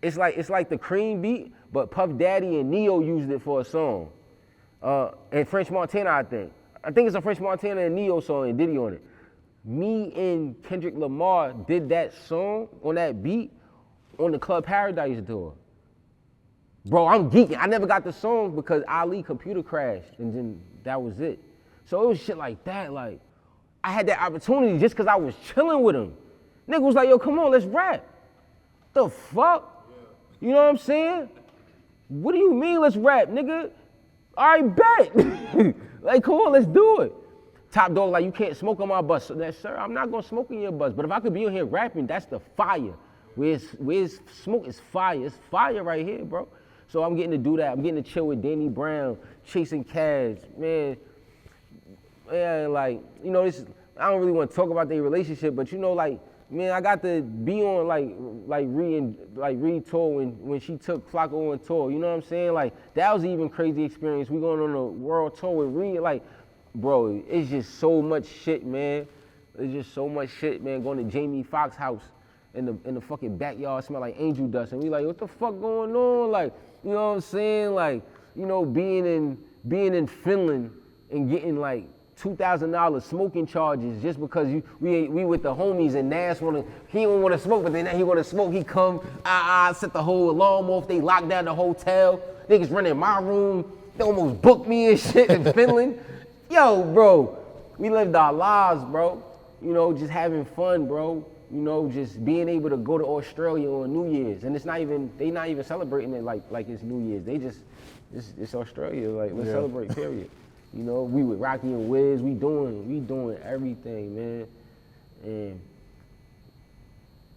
It's like the Cream beat, but Puff Daddy and Neo used it for a song. And French Montana, I think it's a French Montana and Neo song and Diddy on it. Me and Kendrick Lamar did that song on that beat on the Club Paradise tour. Bro, I'm geeking. I never got the song because Ali computer crashed and then that was it. So it was shit like that. Like, I had that opportunity just because I was chilling with him. Nigga was like, yo, come on, let's rap. The fuck? You know what I'm saying? What do you mean let's rap, nigga? All right, bet. Like, come on, let's do it. Top Dog, like, you can't smoke on my bus. So that, sir, I'm not gonna smoke in your bus. But if I could be on here rapping, that's the fire. Where's smoke is fire. It's fire right here, bro. So I'm getting to do that. I'm getting to chill with Danny Brown, chasing cash, man. Man, like, you know, this. I don't really want to talk about their relationship, but you know, like, man, I got to be on like Reed tour when she took Flacco on tour. You know what I'm saying? Like, that was an even crazy experience. We going on a world tour with Reed. Like, bro, it's just so much shit, man. It's just so much shit, man. Going to Jamie Foxx's house in the fucking backyard, smell like angel dust, and we like, what the fuck going on? Like, you know what I'm saying? Like, you know, being in Finland and getting like $2,000 smoking charges just because we with the homies and Nast he don't want to smoke, but then he want to smoke. He come, set the whole alarm off. They lock down the hotel. Niggas running my room. They almost booked me and shit in Finland. Yo, bro, we lived our lives, bro. You know, just having fun, bro. You know, just being able to go to Australia on New Year's, and they not even celebrating it like it's New Year's. They just it's Australia. Like, let's celebrate. Period. You know, we with Rocky and Wiz, we doing everything, man. And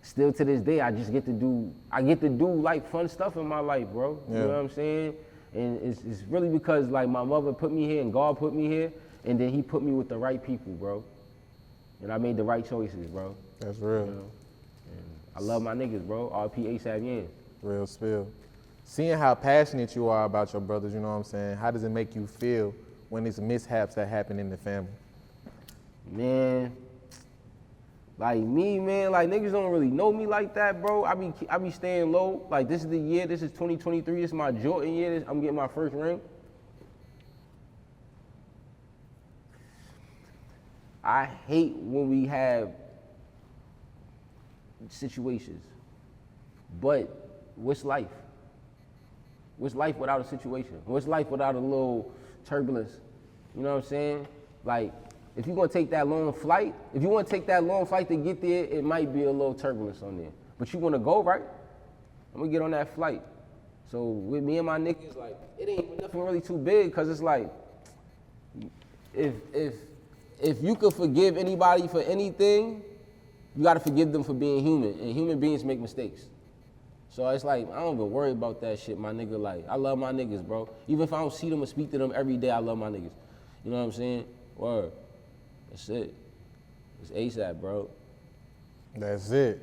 still to this day, I get to do like fun stuff in my life, bro. You know what I'm saying? And it's really because like my mother put me here and God put me here, and then he put me with the right people, bro. And I made the right choices, bro. That's real. You know? And I love my niggas, bro. RP A$AP Yams. Real spill. Seeing how passionate you are about your brothers, you know what I'm saying? How does it make you feel when it's mishaps that happen in the family? Man, like me, man, like niggas don't really know me like that, bro. I be staying low. Like, this is the year, this is 2023, this is my Jordan year, I'm getting my first ring. I hate when we have situations. But what's life? What's life without a situation? What's life without a little turbulence? You know what I'm saying? Like, if you're gonna take that long flight, if you wanna take that long flight to get there, it might be a little turbulence on there. But you wanna go, right? I'm gonna get on that flight. So with me and my niggas, like, it ain't nothing really too big, cause it's like, if you could forgive anybody for anything, you gotta forgive them for being human, and human beings make mistakes. So it's like, I don't even worry about that shit, my nigga. Like, I love my niggas, bro. Even if I don't see them or speak to them every day, I love my niggas. You know what I'm saying? Word. That's it. It's ASAP, bro. That's it.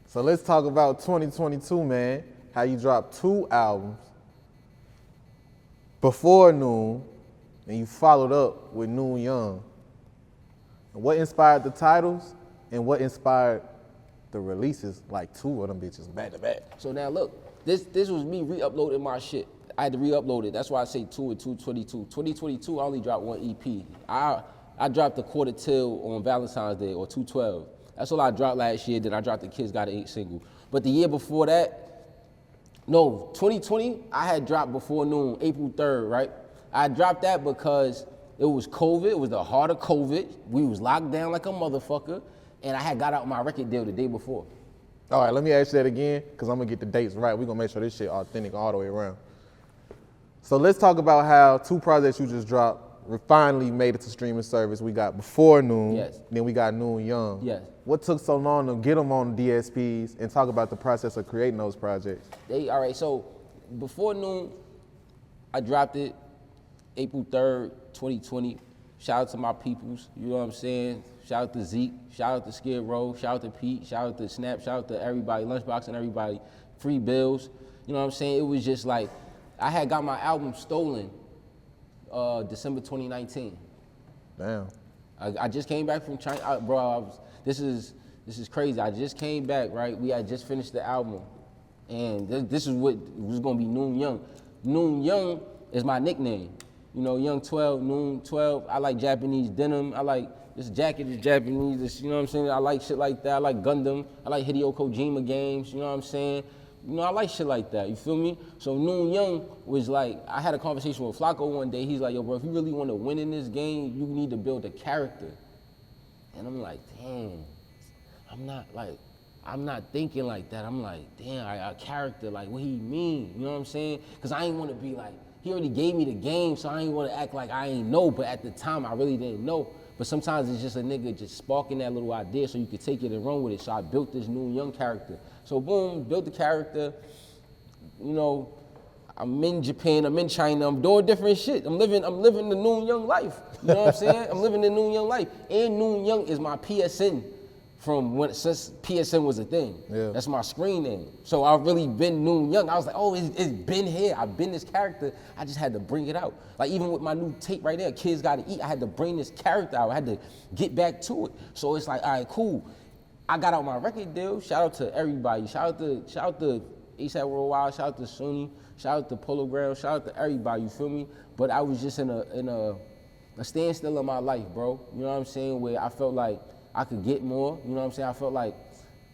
So let's talk about 2022, man. How you dropped 2 albums before Noon, and you followed up with Noon Young. What inspired the titles, and what inspired the releases, like 2 of them bitches back to back? So now look, this was me re-uploading my shit. I had to re-upload it. That's why I say 2 and 222. 2022, I only dropped 1 EP. I dropped the Quarter Till on Valentine's Day, or 212. That's all I dropped last year. Then I dropped the Kids Got It 8 single. But the year before that, no, 2020, I had dropped Before Noon, April 3rd, right? I dropped that because it was COVID. It was the heart of COVID. We was locked down like a motherfucker. And I had got out my record deal the day before. All right, let me ask you that again, because I'm going to get the dates right. We're going to make sure this shit authentic all the way around. So let's talk about how 2 projects you just dropped finally made it to streaming service. We got Before Noon, yes. Then we got Noon Young. Yes. What took so long to get them on DSPs, and talk about the process of creating those projects? All right, so Before Noon, I dropped it April 3rd, 2020. Shout out to my peoples, you know what I'm saying? Shout out to Zeke, shout out to Skid Row, shout out to Pete, shout out to Snap, shout out to everybody, Lunchbox and everybody, Free Bills. You know what I'm saying? It was just like, I had got my album stolen December 2019. Damn. I just came back from China, bro. This is crazy. I just came back, right? We had just finished the album, and this is what was gonna be Noon Young. Noon Young is my nickname. You know, Young 12, Noon 12. I like Japanese denim. I like this jacket is Japanese. This, you know what I'm saying? I like shit like that. I like Gundam. I like Hideo Kojima games. You know what I'm saying? You know, I like shit like that, you feel me? So Noon Young was like, I had a conversation with Flacco one day. He's like, yo, bro, if you really want to win in this game, you need to build a character. And I'm like, damn, I'm not thinking like that. I'm like, damn, a character, like what he mean? You know what I'm saying? Because I ain't want to be like, he already gave me the game, so I ain't want to act like I ain't know, but at the time, I really didn't know. But sometimes it's just a nigga just sparking that little idea so you could take it and run with it. So I built this Noon Young character. So boom, built the character. You know, I'm in Japan, I'm in China, I'm doing different shit. I'm living the Noon Young life. You know what I'm saying? I'm living the Noon Young life. And Noon Young is my PSN since PSN was a thing. Yeah. That's my screen name. So I've really been Noon Young. I was like, oh, it's been here. I've been this character. I just had to bring it out. Like even with my new tape right there, Kids Gotta Eat, I had to bring this character out. I had to get back to it. So it's like, all right, cool. I got out my record deal. Shout out to everybody. Shout out to ASAP Worldwide. Shout out to Sony. Shout out to Polo Ground. Shout out to everybody. You feel me? But I was just in a standstill in my life, bro. You know what I'm saying? Where I felt like I could get more. You know what I'm saying? I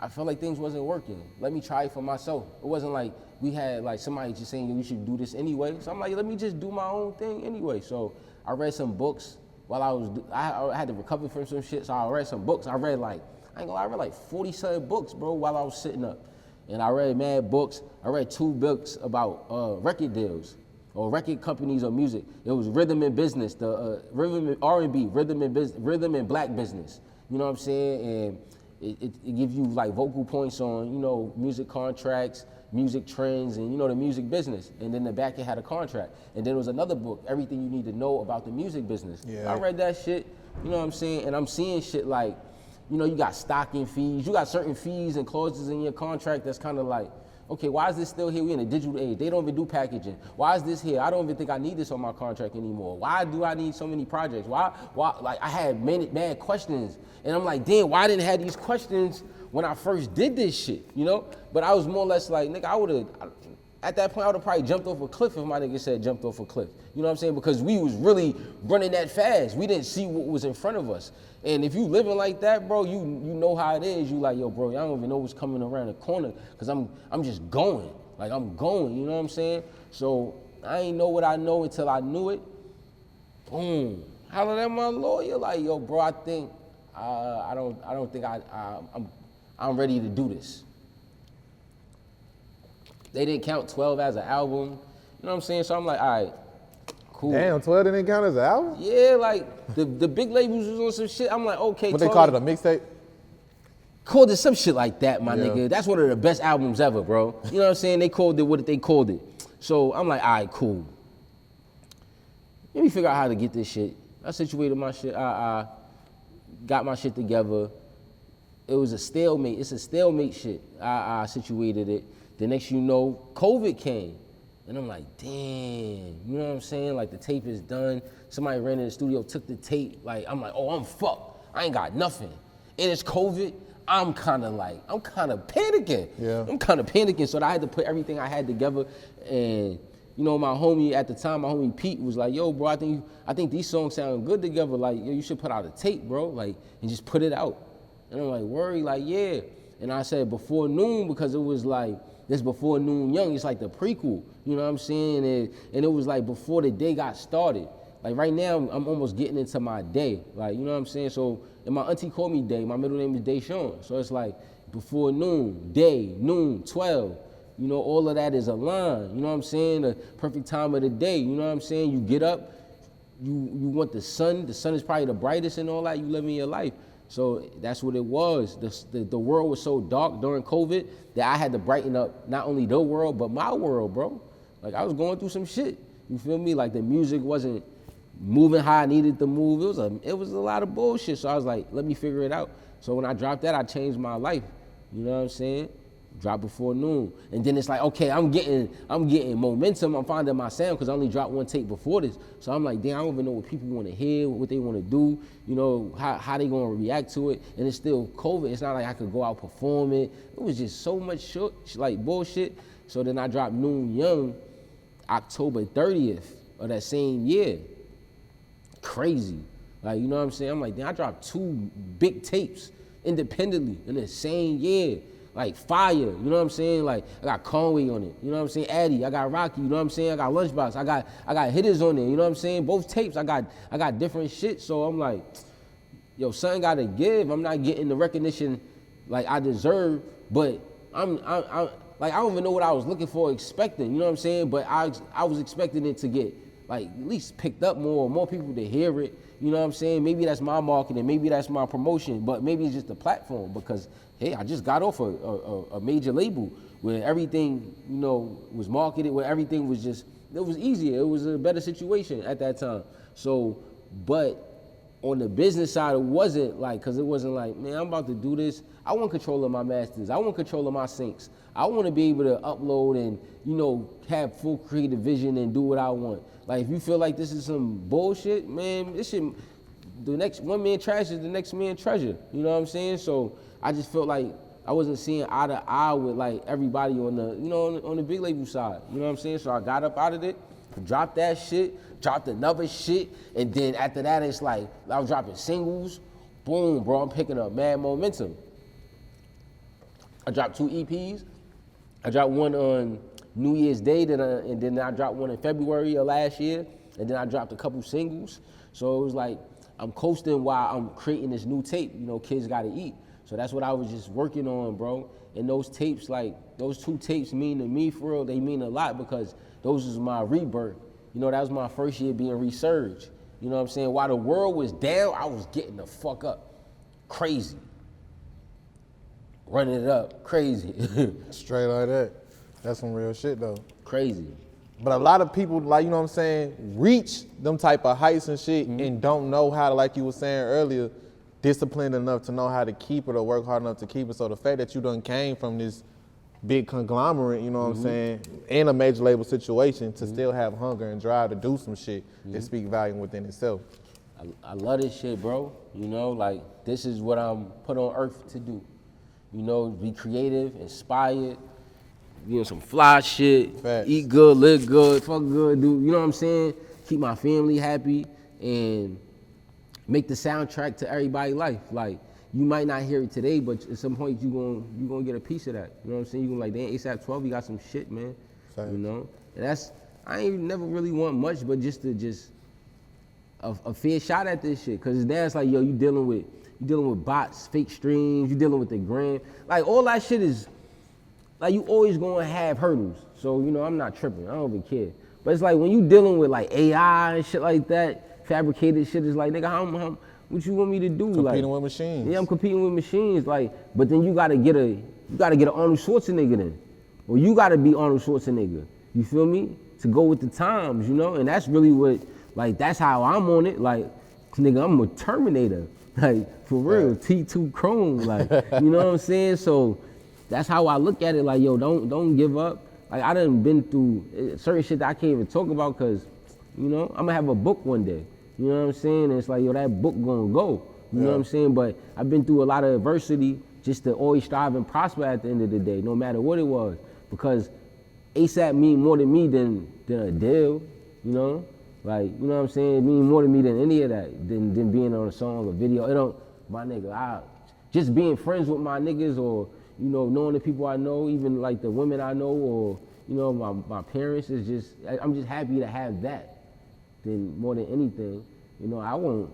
felt like things wasn't working. Let me try it for myself. It wasn't like we had like somebody just saying we should do this anyway. So I'm like, let me just do my own thing anyway. So I read some books while I had to recover from some shit. So I read some books. I read like 40-something books, bro, while I was sitting up. And I read mad books. I read 2 books about record deals or record companies or music. It was Rhythm and Business, the rhythm and R&B, rhythm and black business. You know what I'm saying? And it gives you like vocal points on, you know, music contracts, music trends, and you know, the music business. And then the back it had a contract. And then there was another book, Everything You Need to Know About the Music Business. Yeah. I read that shit, you know what I'm saying? And I'm seeing shit like, you know, you got stocking fees, you got certain fees and clauses in your contract that's kind of like, okay, why is this still here? We in a digital age. They don't even do packaging. Why is this here? I don't even think I need this on my contract anymore. Why do I need so many projects? Why? Like I had mad questions. And I'm like, damn, why I didn't have these questions when I first did this shit, you know? But I was more or less like, nigga, at that point, I would have probably jumped off a cliff if my nigga said jumped off a cliff. You know what I'm saying? Because we was really running that fast. We didn't see what was in front of us. And if you living like that, bro, you know how it is. You like, yo, bro, I don't even know what's coming around the corner because I'm just going. Like, I'm going, you know what I'm saying? So I ain't know what I know until I knew it. Boom. Hollered at my lawyer, like, yo, bro, I think, I don't think I'm ready to do this. They didn't count 12 as an album. You know what I'm saying? So I'm like, all right, cool. Damn, 12 didn't count as an album? Yeah, like the big labels was on some shit. I'm like, okay. What they called it, a mixtape? Called it some shit like that, my Yeah. nigga. That's one of the best albums ever, bro. You know what I'm saying? They called it what they called it. So I'm like, all right, cool. Let me figure out how to get this shit. I situated my shit. I got my shit together. It was a stalemate. It's a stalemate shit. I situated it. The next you know, COVID came. And I'm like, damn, you know what I'm saying? Like, the tape is done. Somebody ran in the studio, took the tape. Like, I'm like, oh, I'm fucked. I ain't got nothing. And it's COVID. I'm kind of panicking. Yeah. I'm kind of panicking. So I had to put everything I had together. And, you know, my homie at the time, my homie Pete was like, yo, bro, I think these songs sound good together. Like, yo, you should put out a tape, bro. Like, and just put it out. And I'm like, worry, like, yeah. And I said before noon because it was like, this Before Noon Young, it's like the prequel, you know what I'm saying? And it was like before the day got started. Like right now, I'm almost getting into my day, like, you know what I'm saying? So, and my auntie called me Day, my middle name is Deshaun. So it's like before noon, day, noon, 12, you know, all of that is aligned, you know what I'm saying? The perfect time of the day, you know what I'm saying? You get up, you want the sun is probably the brightest and all that, you living your life. So that's what it was. The world was so dark during COVID that I had to brighten up not only the world, but my world, bro. Like, I was going through some shit. You feel me? Like, the music wasn't moving how I needed to move. It was a lot of bullshit. So I was like, let me figure it out. So when I dropped that, I changed my life. You know what I'm saying? Drop Before Noon. And then it's like, okay, I'm getting momentum. I'm finding my sound because I only dropped one tape before this. So I'm like, damn, I don't even know what people want to hear, what they want to do, you know, how they going to react to it. And it's still COVID. It's not like I could go out perform it. It was just so much shit, like bullshit. So then I dropped Noon Young October 30th of that same year. Crazy. Like, you know what I'm saying? I'm like, damn, I dropped 2 big tapes independently in the same year. Like, fire, you know what I'm saying? Like, I got Conway on it, you know what I'm saying? Addy, I got Rocky, you know what I'm saying? I got Lunchbox, I got hitters on there, you know what I'm saying? Both tapes, I got different shit. So I'm like, yo, something gotta give. I'm not getting the recognition like I deserve, but I'm like, I don't even know what I was looking for, expecting, you know what I'm saying? But I was expecting it to get like at least picked up more people to hear it. You know what I'm saying? Maybe that's my marketing, maybe that's my promotion, but maybe it's just the platform because, hey, I just got off a major label where everything, you know, was marketed, where everything was just, it was easier. It was a better situation at that time. So, but on the business side, it wasn't like, because it wasn't like, man, I'm about to do this. I want control of my masters. I want control of my syncs. I want to be able to upload and, you know, have full creative vision and do what I want. Like, if you feel like this is some bullshit, man, this shit, the next one man trash is the next man treasure. You know what I'm saying? So I just felt like I wasn't seeing eye to eye with like everybody on the, you know, on the big label side. You know what I'm saying? So I got up out of it, dropped that shit, dropped another shit, and then after that, it's like I was dropping singles. Boom, bro, I'm picking up mad momentum. I dropped 2 EPs. I dropped one on New Year's Day, and then I dropped one in February of last year, and then I dropped a couple singles. So it was like I'm coasting while I'm creating this new tape. You know, kids gotta eat. So that's what I was just working on, bro. And those tapes, like those 2 tapes mean to me for real, they mean a lot because those was my rebirth. You know, that was my first year being resurged. You know what I'm saying? While the world was down, I was getting the fuck up. Crazy. Running it up, crazy. Straight like that. That's some real shit though. Crazy. But a lot of people, like, you know what I'm saying, reach them type of heights and shit and don't know how to, like you were saying earlier, disciplined enough to know how to keep it or work hard enough to keep it. So the fact that you done came from this big conglomerate, you know what I'm saying, in a major label situation to still have hunger and drive to do some shit that speak volume within itself. I love this shit, bro. You know, like, this is what I'm put on earth to do. You know, be creative, inspired, some fly shit, Facts. eat good, live good, fuck good, do you know what I'm saying? Keep my family happy and make the soundtrack to everybody's life. Like you might not hear it today, but at some point you gonna get a piece of that. You know what I'm saying? You gonna like, damn, ASAP Twelvyy got some shit, man. Facts. You know, and I ain't never really want much, but just a fair shot at this shit. Cause now it's like, yo, you dealing with bots, fake streams, you dealing with the gram. Like all that shit is, like you always gonna have hurdles. So, you know, I'm not tripping, I don't even care. But it's like when you dealing with like AI and shit like that, fabricated shit, is like, nigga, how what you want me to do? Competing like, with machines. Yeah, I'm competing with machines. Like, but then you gotta get an Arnold Schwarzenegger then. Or you gotta be Arnold Schwarzenegger. You feel me? To go with the times, you know? And that's really what, like, that's how I'm on it. Like, nigga, I'm a Terminator. Like, for real, Right. T2 Chrome. Like, you know what I'm saying? So that's how I look at it. Like, yo, don't give up. Like, I done been through certain shit that I can't even talk about because, you know, I'm gonna have a book one day. You know what I'm saying? And it's like, yo, that book gonna go. You know what I'm saying? But I've been through a lot of adversity just to always strive and prosper at the end of the day, no matter what it was. Because ASAP mean more to me than a deal, you know? Like, you know what I'm saying? It mean more to me than any of that, than being on a song or video. It don't, my nigga, just being friends with my niggas or, you know, knowing the people I know, even like the women I know or, you know, my parents is just, I'm just happy to have that than more than anything. You know, I won't,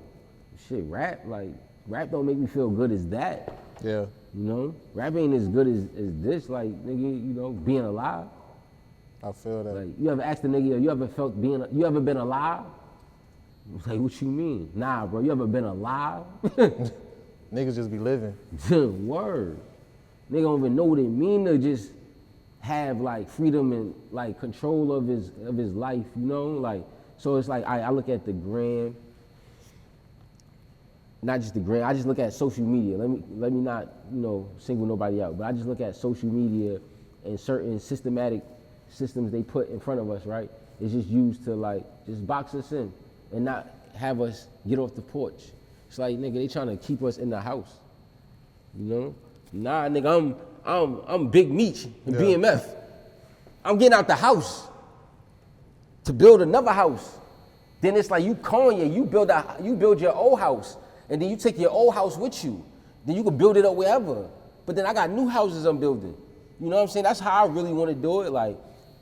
shit, rap don't make me feel good as that. Yeah. You know, rap ain't as good as this, like, nigga, you know, being alive. I feel that. Like, you ever asked a nigga, you ever been alive? Like, what you mean? Nah, bro, you ever been alive? Niggas just be living. Word. Nigga don't even know what it mean to just have like freedom and like control of his life, you know? Like, so it's like, I look at the gram, not just the gram, I just look at social media. Let me not, you know, single nobody out, but I just look at social media and certain systematic systems they put in front of us, right? It's just used to like, just box us in and not have us get off the porch. It's like, nigga, they trying to keep us in the house, you know? Nah, nigga, I'm Big Meech in BMF. I'm getting out the house to build another house. Then it's like you Kanye, you build your old house, and then you take your old house with you. Then you can build it up wherever. But then I got new houses I'm building. You know what I'm saying? That's how I really want to do it. Like,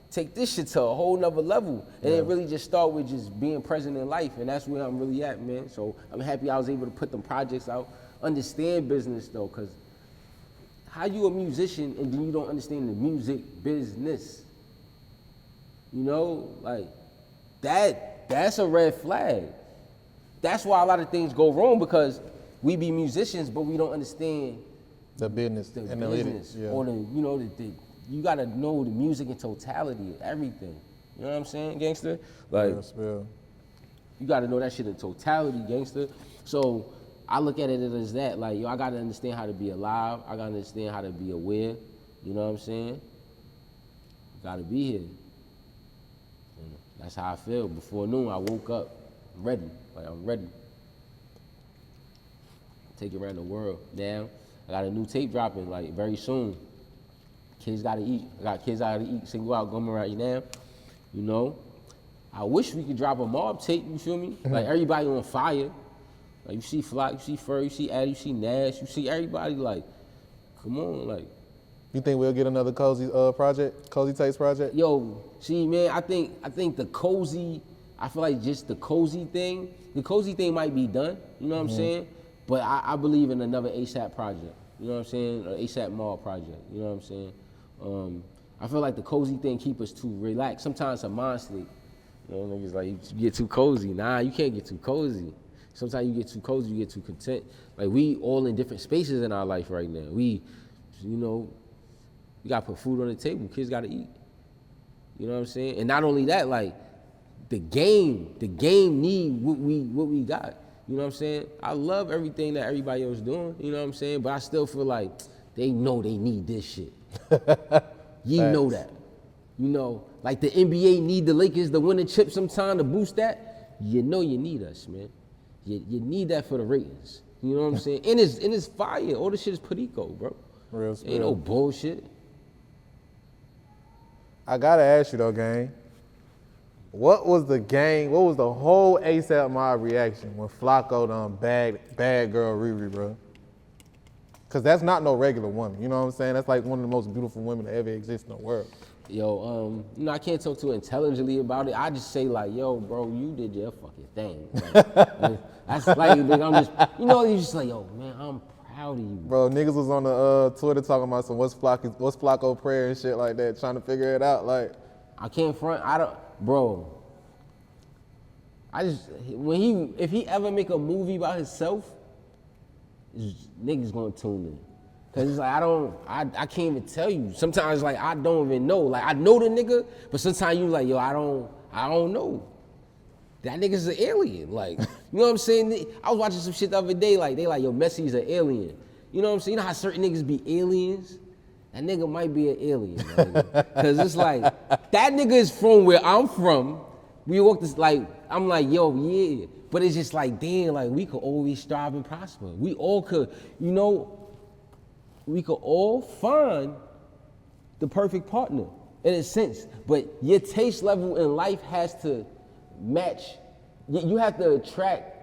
take this shit to a whole nother level. And it really just start with just being present in life. And that's where I'm really at, man. So I'm happy I was able to put them projects out. Understand business though, because how you a musician and then you don't understand the music business? You know, like that's a red flag. That's why a lot of things go wrong, because we be musicians, but we don't understand The business the and business the or the, you know, you gotta know the music in totality, everything. You know what I'm saying, gangster? Like, yeah. you gotta know that shit in totality, gangster. So I look at it as that, like, yo, I gotta understand how to be alive. I gotta understand how to be aware. You know what I'm saying? Gotta be here. And that's how I feel. Before noon, I woke up ready. Like, I'm ready. Take it around the world. Now, I got a new tape dropping, like, very soon. Kids gotta eat. I got kids gotta eat. Single out, going right now. You know? I wish we could drop a mob tape, you feel me? Like, everybody on fire. Like, you see Flock, you see Ferg, you see Addy, you see Nast, you see everybody, like, come on, like. You think we'll get another Cozy Tapes project? Yo, see, man, I think the cozy, I feel like just the cozy thing might be done, you know what I'm saying? But I believe in another ASAP project, you know what I'm saying? Or ASAP Mall project, you know what I'm saying? I feel like the cozy thing keep us too relaxed. Sometimes a mind state, you know, niggas like, you get too cozy. Nah, you can't get too cozy. Sometimes you get too cozy, you get too content. Like, we all in different spaces in our life right now. We, you know, we gotta put food on the table, kids gotta eat. You know what I'm saying? And not only that, like, the game need what we got. You know what I'm saying? I love everything that everybody else doing, you know what I'm saying? But I still feel like they know they need this shit. You know that. You know, like the NBA need the Lakers to win a chip sometime to boost that. You know you need us, man. You need that for the ratings. You know what I'm saying? And it's fire. All this shit is Perico, bro. Real spill. Ain't no bullshit. I gotta ask you though, gang. What was the whole ASAP Mob reaction when Flacco done bad girl Riri, bro? Cause that's not no regular woman, you know what I'm saying? That's like one of the most beautiful women that ever exist in the world. Yo, I can't talk too intelligently about it. I just say like, yo, bro, you did your fucking thing. Like, that's like, I'm just, you just like, yo, man, I'm proud of you. Bro, niggas was on the Twitter talking about some what's Flacco prayer and shit like that, trying to figure it out. Like, I can't front. Bro. If he ever make a movie about himself, niggas gonna tune in. Cause it's like I can't even tell you. Sometimes like I don't even know. Like I know the nigga, but sometimes you like, yo, I don't know. That nigga's an alien. Like, you know what I'm saying? I was watching some shit the other day, like they like, yo, Messi's an alien. You know what I'm saying? You know how certain niggas be aliens? That nigga might be an alien, like, cause it's like that nigga is from where I'm from. We walk this like I'm like, yo, yeah. But it's just like, damn, like we could always strive and prosper. We all could, we could all find the perfect partner in a sense. But your taste level in life has to match. You have to attract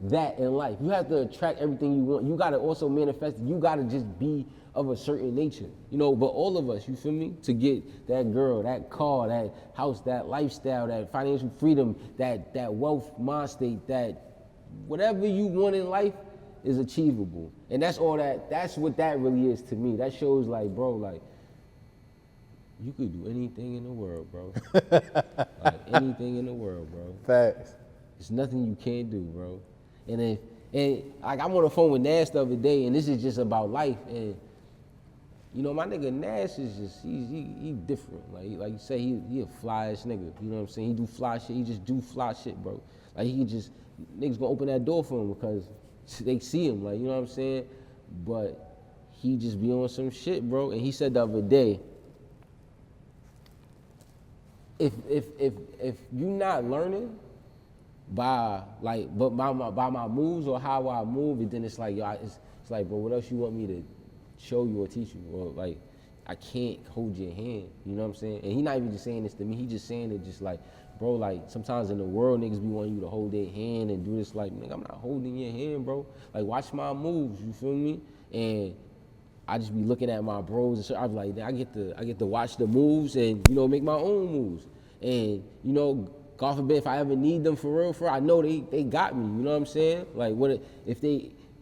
that in life. You have to attract everything you want. You gotta also manifest it. You gotta just be of a certain nature, but all of us, you feel me? To get that girl, that car, that house, that lifestyle, that financial freedom, that wealth mind state, that whatever you want in life is achievable. And that's what that really is to me. That shows like, bro, like, you could do anything in the world, bro. Like anything in the world, bro. Facts. There's nothing you can't do, bro. And like I'm on the phone with Nast the other day, and this is just about life. And my nigga Nast is just he different. Like you say, he a fly-ass nigga. You know what I'm saying? He do fly shit. He just do fly shit, bro. Like niggas gonna open that door for him because they see him. Like, you know what I'm saying? But he just be on some shit, bro. And he said the other day, if you not learning by my moves or how I move, and then it's like, yo, it's like, bro, what else you want me to show you or teach you? Or like, I can't hold your hand, you know what I'm saying? And he not even just saying this to me, he just saying it just like, bro, like sometimes in the world niggas be wanting you to hold their hand and do this, like, nigga, I'm not holding your hand, bro. Like, watch my moves, you feel me? And I just be looking at my bros and shit. I be like, I get to watch the moves and, make my own moves. And, God forbid if I ever need them for real, I know they got me, you know what I'm saying? Like,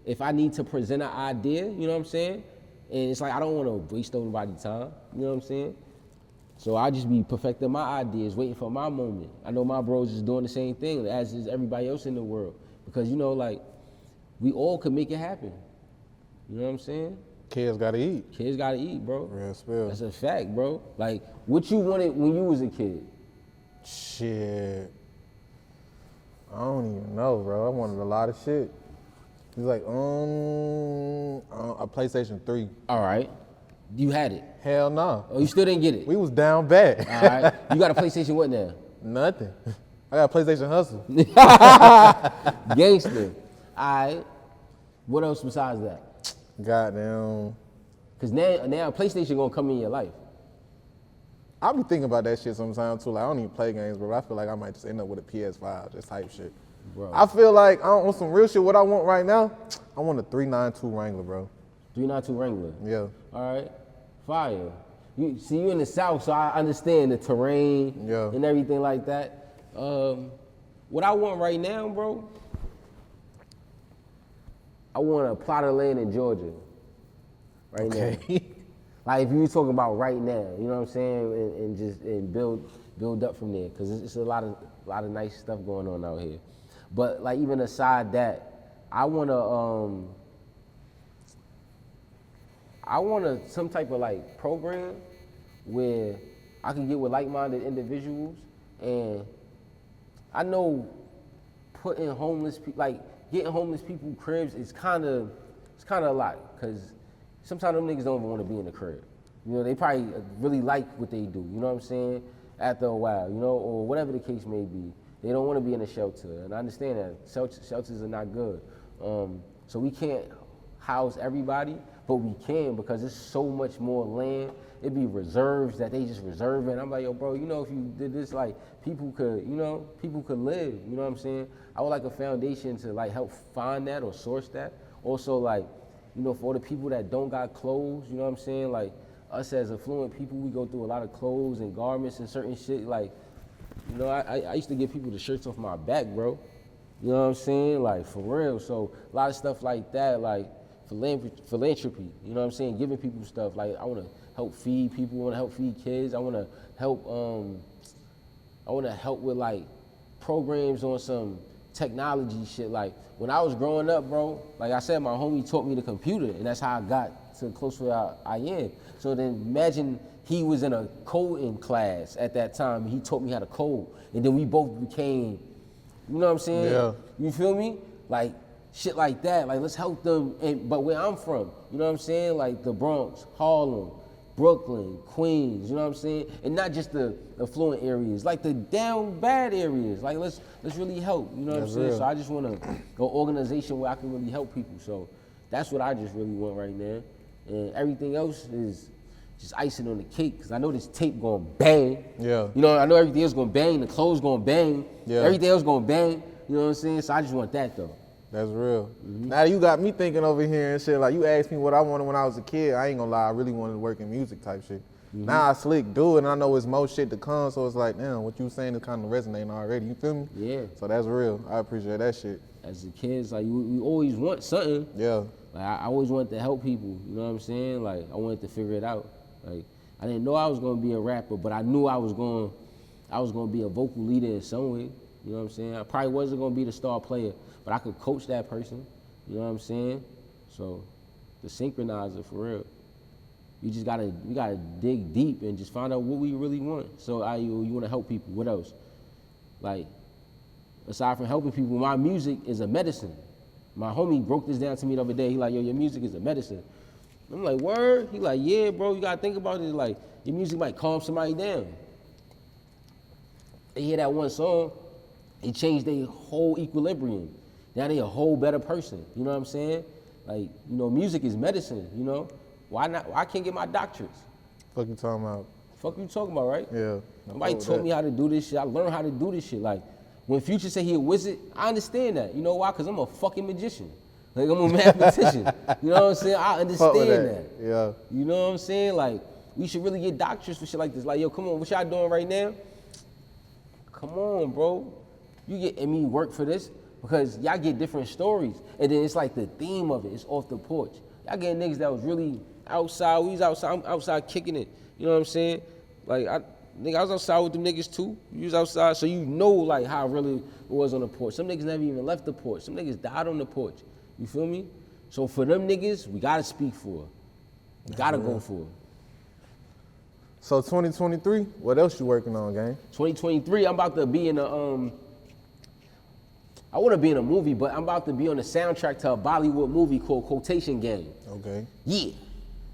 if I need to present an idea, you know what I'm saying? And it's like, I don't want to waste nobody's time, you know what I'm saying? So I just be perfecting my ideas, waiting for my moment. I know my bros is doing the same thing, as is everybody else in the world. Because, like, we all could make it happen. You know what I'm saying? Kids gotta eat. Kids gotta eat, bro. Real spill. That's a fact, bro. Like, what you wanted when you was a kid? Shit. I don't even know, bro. I wanted a lot of shit. He's like, a PlayStation 3. All right. You had it? Hell no. Oh, you still didn't get it? We was down bad. All right. You got a PlayStation what now? Nothing. I got a PlayStation Hustle. Gangster. All right. What else besides that? Goddamn. Because now PlayStation gonna come in your life. I be thinking about that shit sometimes too. Like, I don't even play games, bro. I feel like I might just end up with a PS5, just type shit. Bro. I feel like I want some real shit. What I want right now, I want a 392 Wrangler, bro. 392 Wrangler? Yeah. All right. Fire. You in the South, so I understand the terrain and everything like that. What I want right now, bro, I want a plot of land in Georgia. Right now. Like, if you talking about right now, you know what I'm saying, and build up from there, because it's a lot of nice stuff going on out here. But like, even aside that, I want some type of like program where I can get with like-minded individuals, and I know putting getting homeless people cribs is kind of a lot, because sometimes them niggas don't even want to be in the crib. They probably really like what they do, you know what I'm saying? After a while, or whatever the case may be. They don't want to be in a shelter, and I understand that. Shelters are not good. So we can't house everybody, but we can because there's so much more land. It be reserves that they just reserving. I'm like, yo, bro, you know, if you did this, like, people could live, you know what I'm saying? I would like a foundation to, like, help find that or source that. Also, like, you know, for all the people that don't got clothes, you know what I'm saying? Like, us as affluent people, we go through a lot of clothes and garments and certain shit. Like, you know, I used to give people the shirts off my back, bro. You know what I'm saying? Like, for real. So, a lot of stuff like that, like, philanthropy, you know what I'm saying? Giving people stuff. Like, I want to help feed people, I want to help feed kids. I want to help with, like, programs on some technology shit. Like, when I was growing up, bro, like I said, my homie taught me the computer, and that's how I got to close to where I am. So then imagine he was in a coding class at that time, and he taught me how to code, and then we both became, you know what I'm saying? Yeah. You feel me? Like, shit like that. Like, let's help them. But where I'm from, you know what I'm saying? Like the Bronx, Harlem, Brooklyn, Queens, you know what I'm saying? And not just the affluent areas, like the down bad areas. Like, let's really help, you know what I'm saying? Real. So I just want to go organization where I can really help people. So that's what I just really want right now. And everything else is just icing on the cake, because I know this tape going bang. Yeah. You know, I know everything else going bang, the clothes going bang, Yeah. everything else going bang, you know what I'm saying? So I just want that though. That's real. Now you got me thinking over here and shit. Like, you asked me what I wanted when I was a kid. I ain't gonna lie, I really wanted to work in music type shit. Now I slick do it, and I know it's more shit to come. So it's like, damn, what you saying is kind of resonating already. You feel me? Yeah. So that's real. I appreciate that shit. As a kid, like, we always want something. Yeah. Like, I always wanted to help people, you know what I'm saying? Like, I wanted to figure it out. Like, I didn't know I was gonna be a rapper, but I knew I was gonna be a vocal leader in some way. You know what I'm saying? I probably wasn't gonna be the star player, but I could coach that person. You know what I'm saying? So, the synchronizer, for real. We gotta dig deep and just find out what we really want. So, you wanna help people, what else? Like, aside from helping people, my music is a medicine. My homie broke this down to me the other day. He like, yo, your music is a medicine. I'm like, word? He like, yeah, bro, you gotta think about it. Like, your music might calm somebody down. They hear that one song, it changed their whole equilibrium. Now they a whole better person, you know what I'm saying? Like, you know, music is medicine, you know? Why not? Why can't get my doctorates? Fuck you talking about? Fuck you talking about, right? Yeah. Nobody taught me how to do this shit. I learned how to do this shit. Like, when Future said he a wizard, I understand that. You know why? Because I'm a fucking magician. Like, I'm a mathematician. You know what I'm saying? I understand that. Yeah. You know what I'm saying? Like, we should really get doctors for shit like this. Like, yo, come on, what y'all doing right now? Come on, bro. You getting me work for this? Because y'all get different stories. And then it's like the theme of it. It's off the porch. Y'all getting niggas that was really outside. We was outside. I'm outside kicking it. You know what I'm saying? Like, I was outside with them niggas too. You was outside, so you know, like, how really it was on the porch. Some niggas never even left the porch. Some niggas died on the porch. You feel me? So for them niggas, we gotta speak for. We gotta go for. So 2023, what else you working on, gang? 2023, I'm about to be in I want to be in a movie, but I'm about to be on the soundtrack to a Bollywood movie called Quotation Game. Okay. Yeah.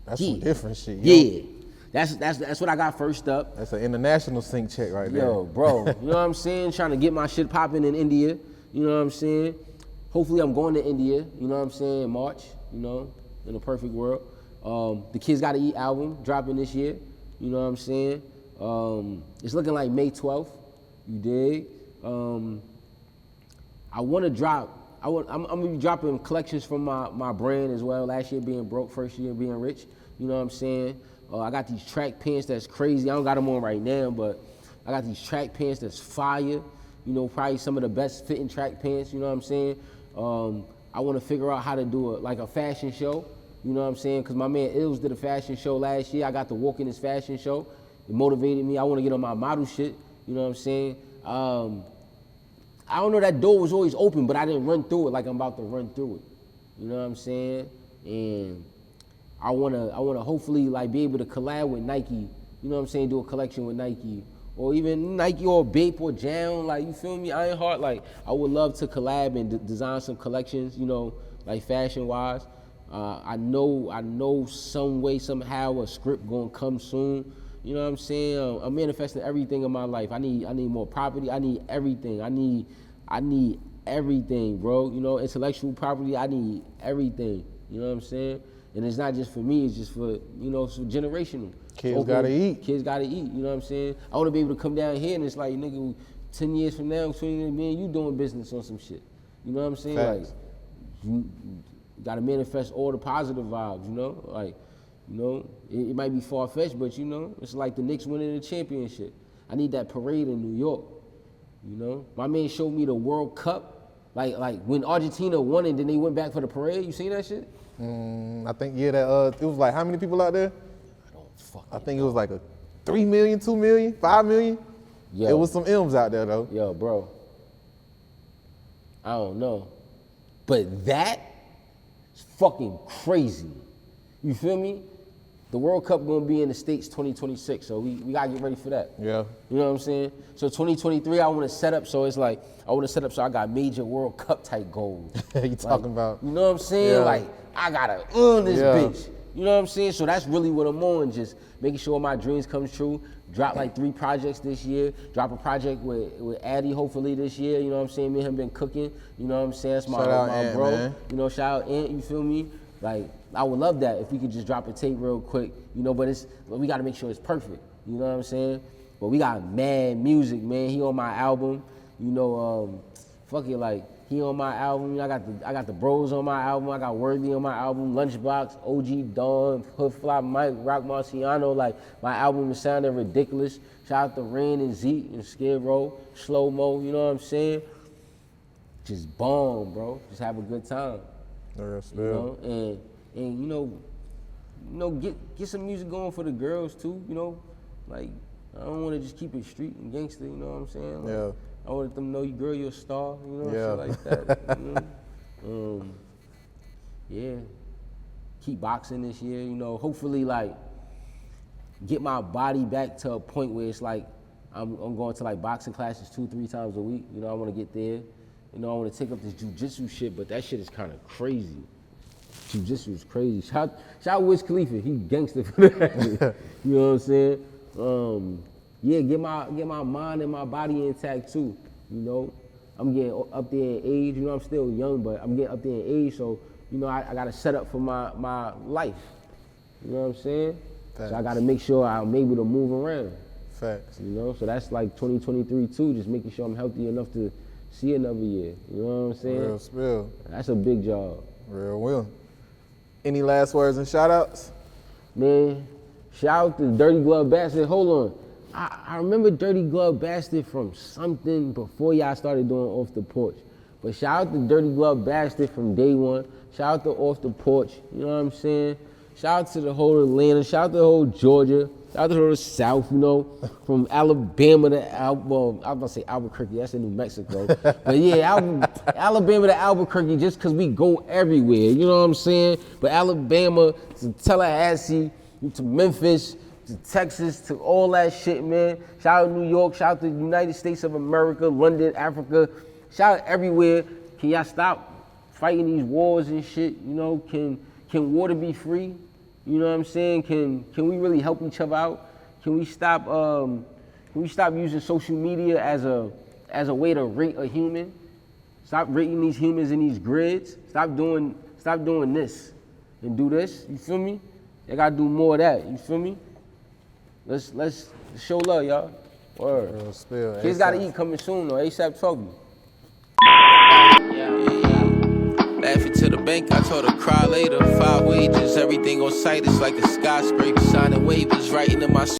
That's Yeah. some different shit. Yeah. That's what I got first up. That's an international sync check right there. Yo, bro, you know what I'm saying? Trying to get my shit popping in India. You know what I'm saying? Hopefully I'm going to India, you know what I'm saying, in March, you know, in a perfect world. The Kids Gotta Eat album dropping this year, you know what I'm saying? It's looking like May 12th, you dig? I want to drop, I'm gonna be dropping collections from my brand as well. Last year being broke, first year being rich, you know what I'm saying? I got these track pants that's crazy. I don't got them on right now, but I got these track pants that's fire. You know, probably some of the best fitting track pants, you know what I'm saying? I want to figure out how to do a fashion show, you know what I'm saying? Because my man Ills did a fashion show last year. I got to walk in his fashion show. It motivated me. I want to get on my model shit, you know what I'm saying? I don't know, that door was always open, but I didn't run through it like I'm about to run through it. You know what I'm saying? And I wanna hopefully like be able to collab with Nike, you know what I'm saying, do a collection with Nike. Or even Nike or Bape or Jam, like, you feel me? Ironheart, like, I would love to collab and design some collections, you know, like fashion-wise. I know some way, somehow a script gonna come soon. You know what I'm saying? I'm manifesting everything in my life. I need more property. I need everything. I need everything, bro. You know, intellectual property, I need everything. You know what I'm saying? And it's not just for me, it's just for, you know, it's generational. Kids gotta eat. Kids gotta eat, you know what I'm saying? I wanna be able to come down here and it's like, nigga, 10 years from now, 20 years, me and you doing business on some shit. You know what I'm saying? Facts. Like, you gotta manifest all the positive vibes, you know? Like, you know, it might be far-fetched, but you know, it's like the Knicks winning the championship. I need that parade in New York, you know? My man showed me the World Cup, like when Argentina won it, then they went back for the parade. You seen that shit? I think, yeah, that it was like, how many people out there? I think it was like a 3 million, 2 million, 5 million. Yo. It was some M's out there though. Yo, bro. I don't know. But that is fucking crazy. You feel me? The World Cup gonna be in the States 2026, so we gotta get ready for that. Yeah. You know what I'm saying? So 2023, I wanna set up so it's like, I got major World Cup type goals. You talking about? You know what I'm saying? Yeah. Like, I gotta earn this Yeah. bitch. You know what I'm saying? So that's really what I'm on, just making sure my dreams come true. Drop like 3 projects this year. Drop a project with Addy hopefully this year. You know what I'm saying? Me and him been cooking. You know what I'm saying? That's my Shout out my Ant, bro. man. You know, shout out Ant, you feel me? Like, I would love that if we could just drop a tape real quick, you know, but we gotta make sure it's perfect. You know what I'm saying? But we got mad music, man. He on my album. You know, fuck it, like, he on my album. I got the bros on my album. I got Worthy on my album. Lunchbox, OG Dawn, Hoodfly Mike, Rock Marciano. Like, my album is sounding ridiculous. Shout out to Rain and Zeke and Skid Row, Slow Mo. You know what I'm saying? Just bomb, bro. Just have a good time. Yeah, You know, and you know, get some music going for the girls too. You know, like, I don't want to just keep it street and gangster. You know what I'm saying? Like, Yeah. I want them to know you, girl, you're a star. You know, Yeah. shit like that. You know? Yeah. Keep boxing this year. You know, hopefully, like, get my body back to a point where it's like I'm going to like boxing classes 2-3 times a week. You know, I want to get there. You know, I want to take up this jujitsu shit, but that shit is kind of crazy. Jiu-jitsu is crazy. Shout out Wiz Khalifa, he gangster for that. You know what I'm saying? Yeah, get my mind and my body intact too. You know, I'm getting up there in age. You know, I'm still young, but I'm getting up there in age. So, you know, I got to set up for my life. You know what I'm saying? Facts. So I got to make sure I'm able to move around. Facts. You know, so that's like 2023 too. Just making sure I'm healthy enough to see another year. You know what I'm saying? Real spill. That's a big job. Real will. Any last words and shout outs? Man, shout out to Dirty Glove Bastard. Hold on. I remember Dirty Glove Bastard from something before y'all started doing Off the Porch. But shout out to Dirty Glove Bastard from day one. Shout out to Off the Porch. You know what I'm saying? Shout out to the whole Atlanta. Shout out to the whole Georgia. Shout out to the whole South, you know, from Alabama to I was about to say Albuquerque. That's in New Mexico. But yeah, Alabama to Albuquerque just because we go everywhere. You know what I'm saying? But Alabama to Tallahassee to Memphis to Texas to all that shit, man. Shout out New York. Shout out to the United States of America, London, Africa. Shout out everywhere. Can y'all stop fighting these wars and shit? You know, can water be free? You know what I'm saying? Can we really help each other out? Can we stop using social media as a way to rate a human? Stop rating these humans in these grids. Stop doing this and do this. You feel me? They gotta do more of that. You feel me? Let's show love, y'all. Word. Real spill. Kids gotta eat coming soon though. ASAP Twvyy. Laughing to the bank, I told her cry later. 5 wages, everything on sight is like a skyscraper. Signing waivers right into my